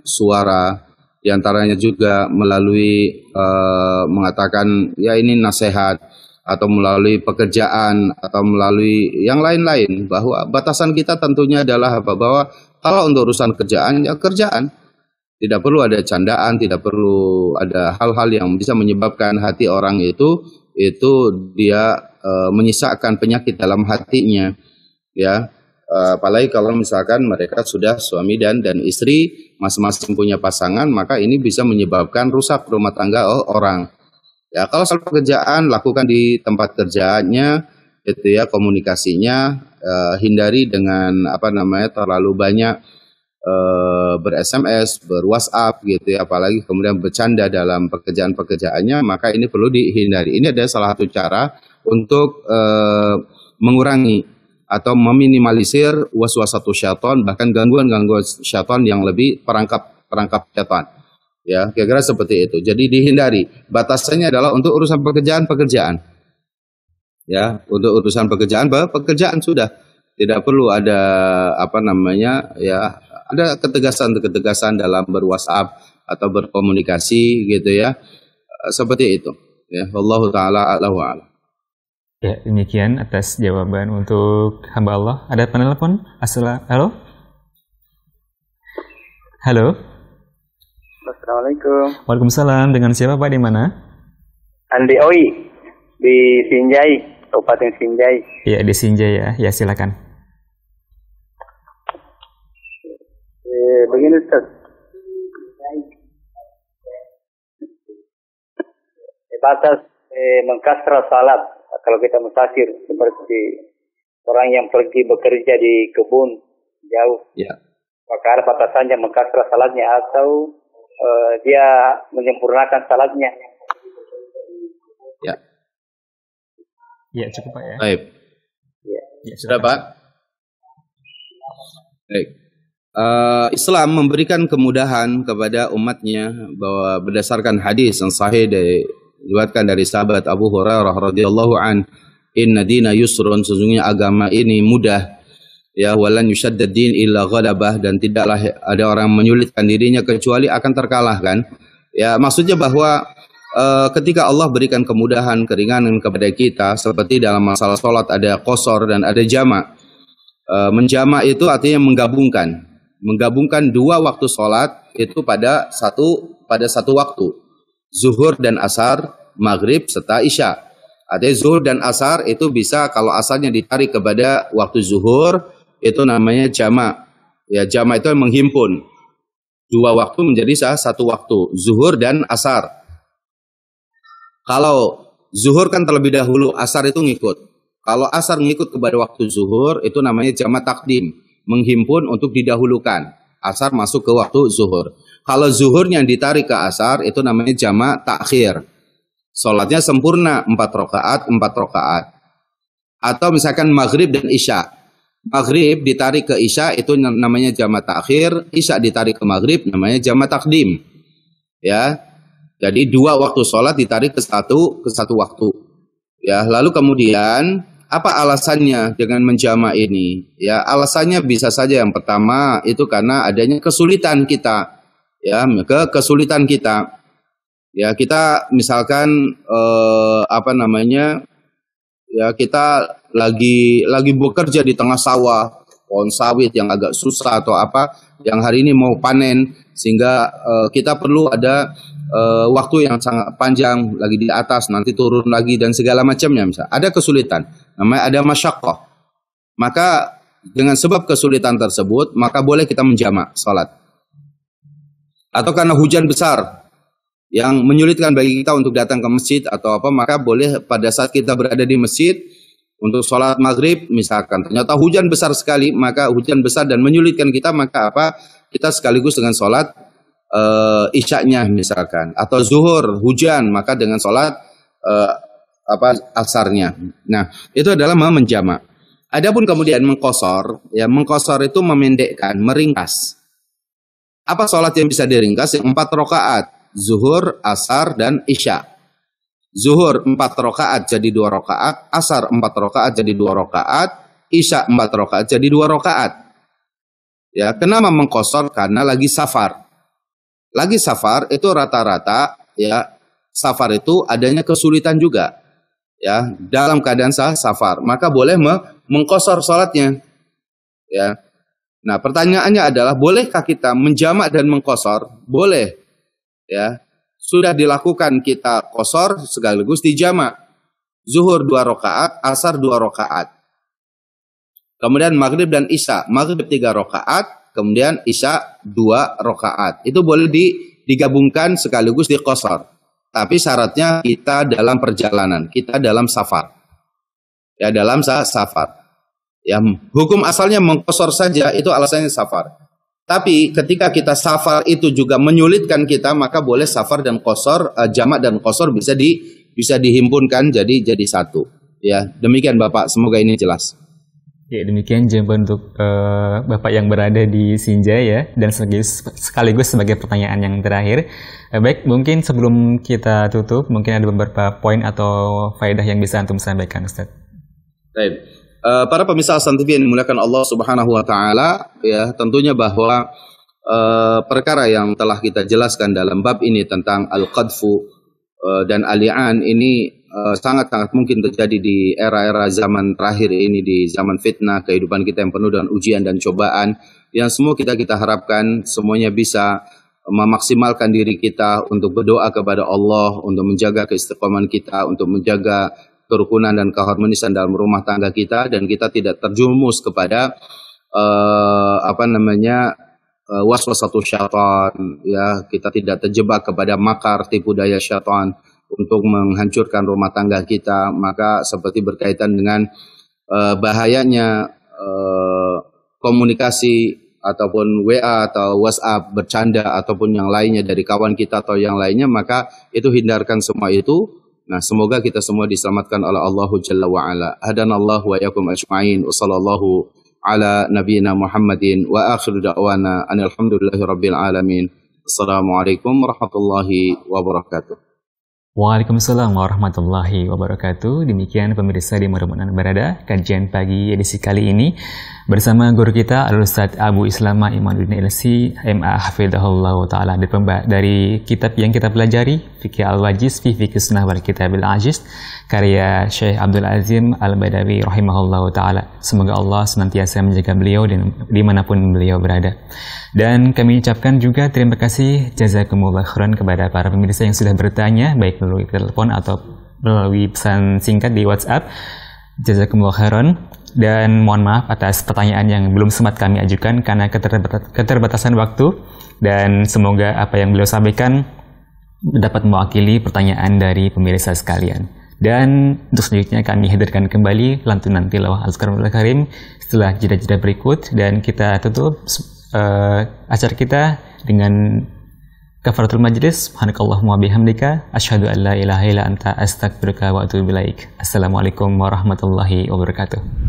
suara, di antaranya juga melalui mengatakan ya ini nasihat, atau melalui pekerjaan, atau melalui yang lain-lain, bahwa batasan kita tentunya adalah bahwa kalau untuk urusan kerjaan, ya kerjaan. Tidak perlu ada candaan, tidak perlu ada hal-hal yang bisa menyebabkan hati orang itu dia menyisakan penyakit dalam hatinya, ya. Apalagi kalau misalkan mereka sudah suami dan istri, masing-masing punya pasangan, maka ini bisa menyebabkan rusak rumah tangga orang. Ya, kalau soal pekerjaan, lakukan di tempat kerjaannya, itu ya, komunikasinya, hindari dengan terlalu banyak ber-SMS, ber-WhatsApp gitu ya, apalagi kemudian bercanda dalam pekerjaan-pekerjaannya, maka ini perlu dihindari. Ini adalah salah satu cara untuk mengurangi atau meminimalisir waswasatu syaitan, bahkan gangguan-gangguan syaitan yang lebih perangkap syaitan. Ya, kira-kira seperti itu. Jadi dihindari. Batasannya adalah untuk urusan pekerjaan. Ya, untuk urusan pekerjaan sudah. Tidak perlu ada ada ketegasan dalam ber-WhatsApp atau berkomunikasi gitu ya. Seperti itu. Ya, wallahu taala a'lam wa a'lam. Ya, demikian atas jawaban untuk hamba Allah. Ada penelpon? Halo? Halo? Assalamualaikum. Waalaikumsalam. Dengan siapa Pak, di mana? Andi Oi di Sinjai, Kabupaten Sinjai. Iya, di Sinjai ya. Ya, silakan. Begini Ustaz. Batas mengkasrah salat kalau kita musafir, seperti orang yang pergi bekerja di kebun jauh. Ya. Maka ada batasannya mengkasrah salatnya atau dia menyempurnakan salatnya. Ya. Ya, cukup Pak ya. Baik. Ya. Ya, sudah Pak? Baik. Islam memberikan kemudahan kepada umatnya bahwa berdasarkan hadis yang sahih diriwayatkan dari sahabat Abu Hurairah radhiyallahu an, inna dina yusrun, sesungguhnya agama ini mudah. Ya, walan yushaddad din illa ghalabah, dan tidaklah ada orang menyulitkan dirinya kecuali akan terkalahkan. Ya, maksudnya bahwa ketika Allah berikan kemudahan, keringanan kepada kita, seperti dalam masalah sholat ada qasar dan ada jamak. Menjamak itu artinya menggabungkan dua waktu sholat itu pada satu waktu, zuhur dan asar, maghrib serta isya. Artinya zuhur dan asar itu bisa, kalau asalnya ditarik kepada waktu zuhur, itu namanya jamak. Ya, jamak itu menghimpun dua waktu menjadi satu waktu, zuhur dan asar. Kalau zuhur kan terlebih dahulu, asar itu ngikut. Kalau asar ngikut kepada waktu zuhur, itu namanya jamak takdim, menghimpun untuk didahulukan. Asar masuk ke waktu zuhur. Kalau zuhurnya ditarik ke asar, itu namanya jamak takhir. Sholatnya sempurna 4 rakaat. Atau misalkan maghrib dan isya. Maghrib ditarik ke isya, itu namanya jamak takhir. Isya ditarik ke maghrib, namanya jamak takdim. Ya. Jadi dua waktu sholat ditarik ke satu waktu. Ya, lalu kemudian apa alasannya dengan menjamak ini? Ya, alasannya bisa saja yang pertama itu karena adanya kesulitan kita. Ya, kesulitan kita. Ya, kita misalkan ya kita lagi bekerja di tengah sawah, pohon sawit yang agak susah atau apa, yang hari ini mau panen, sehingga kita perlu ada waktu yang sangat panjang, lagi di atas, nanti turun lagi dan segala macamnya. Misalnya ada kesulitan, namanya ada masyaqqah. Maka dengan sebab kesulitan tersebut, maka boleh kita menjamak salat. Atau karena hujan besar yang menyulitkan bagi kita untuk datang ke masjid atau apa, maka boleh pada saat kita berada di masjid untuk sholat maghrib, misalkan ternyata hujan besar sekali, maka hujan besar dan menyulitkan kita, maka apa, kita sekaligus dengan sholat isyaknya misalkan, atau zuhur hujan, maka dengan sholat asarnya. Nah, itu adalah menjamak. Adapun kemudian mengqasar, ya mengqasar itu memendekkan, meringkas. Apa sholat yang bisa diringkas? 4 rakaat, zuhur, asar, dan isya. Zuhur 4 rakaat jadi 2 rakaat, asar 4 rakaat jadi 2 rakaat, isya 4 rakaat jadi 2 rakaat. Ya, kenapa mengqasar? Karena lagi safar. Lagi safar itu rata-rata, ya safar itu adanya kesulitan juga, ya dalam keadaan safar, maka boleh mengqasar salatnya, ya. Nah, pertanyaannya adalah, bolehkah kita menjamak dan mengqasar? Boleh, ya. Sudah dilakukan kita qasar sekaligus dijamak. Zuhur 2 rakaat, asar 2 rakaat. Kemudian maghrib dan isya, maghrib 3 rakaat. Kemudian isya 2 rakaat. Itu boleh digabungkan sekaligus di qasar. Tapi syaratnya kita dalam perjalanan, kita dalam safar. Ya, dalam safar. Ya, hukum asalnya mengqasar saja, itu alasannya safar. Tapi ketika kita safar itu juga menyulitkan kita, maka boleh safar dan qasar, jamak dan qasar bisa dihimpunkan jadi satu. Ya, demikian Bapak, semoga ini jelas. Ya, demikian jawaban untuk Bapak yang berada di Sinjai ya, dan sekaligus sebagai pertanyaan yang terakhir. Baik, mungkin sebelum kita tutup, mungkin ada beberapa poin atau faedah yang bisa antum sampaikan, Ustaz. Baik. Para pemirsa Hasan TV yang dimuliakan Allah Subhanahu wa taala, ya, tentunya bahwa perkara yang telah kita jelaskan dalam bab ini tentang al-qadfu dan al-li'an ini sangat-sangat mungkin terjadi di era-era zaman terakhir ini, di zaman fitnah, kehidupan kita yang penuh dengan ujian dan cobaan, yang semua kita harapkan semuanya bisa memaksimalkan diri kita untuk berdoa kepada Allah, untuk menjaga keistiqomahan kita, untuk menjaga kerukunan dan keharmonisan dalam rumah tangga kita, dan kita tidak terjumus kepada waswasatul syaitan, ya, kita tidak terjebak kepada makar tipu daya syaitan untuk menghancurkan rumah tangga kita. Maka seperti berkaitan dengan bahayanya komunikasi ataupun WA atau WhatsApp, bercanda ataupun yang lainnya dari kawan kita atau yang lainnya, maka itu hindarkan semua itu. Nah, semoga kita semua diselamatkan oleh Allah Jalla wa Ala. Hadanallahu wa yakum ajma'in. Wa sallallahu ala nabiyyina Muhammadin wa akhiru da'wana alhamdulillahi rabbil alamin. Assalamualaikum warahmatullahi wabarakatuh. Waalaikumsalam warahmatullahi wabarakatuh. Demikian pemirsa di mana berada, kajian pagi edisi kali ini bersama guru kita Al-Ustaz Abu Islama Imanuddin LC MA Hafidhahullah Ta'ala dari kitab yang kita pelajari Fiqh Al-Wajiz fi Fiqh Sunnah wal Kitab Al-Ajiz karya Syekh Abdul Azim Al-Badawi Rahimahullah Ta'ala. Semoga Allah senantiasa menjaga beliau dimanapun beliau berada. Dan kami ucapkan juga terima kasih jazakumullah khairan kepada para pemirsa yang sudah bertanya baik melalui telepon atau melalui pesan singkat di WhatsApp. Jazakumullah khairan, dan mohon maaf atas pertanyaan yang belum sempat kami ajukan karena keterbatasan waktu, dan semoga apa yang beliau sampaikan dapat mewakili pertanyaan dari pemirsa sekalian. Dan untuk selanjutnya kami hadirkan kembali lantunan tilawah Al-Qur'anul Karim setelah jeda-jeda berikut, dan kita tutup acara kita dengan kafaratul majlis. Subhanakallahumma bihamdika asyhadu an la ilaha illa anta astaghfiruka wa atubu ilaik. Assalamualaikum warahmatullahi wabarakatuh.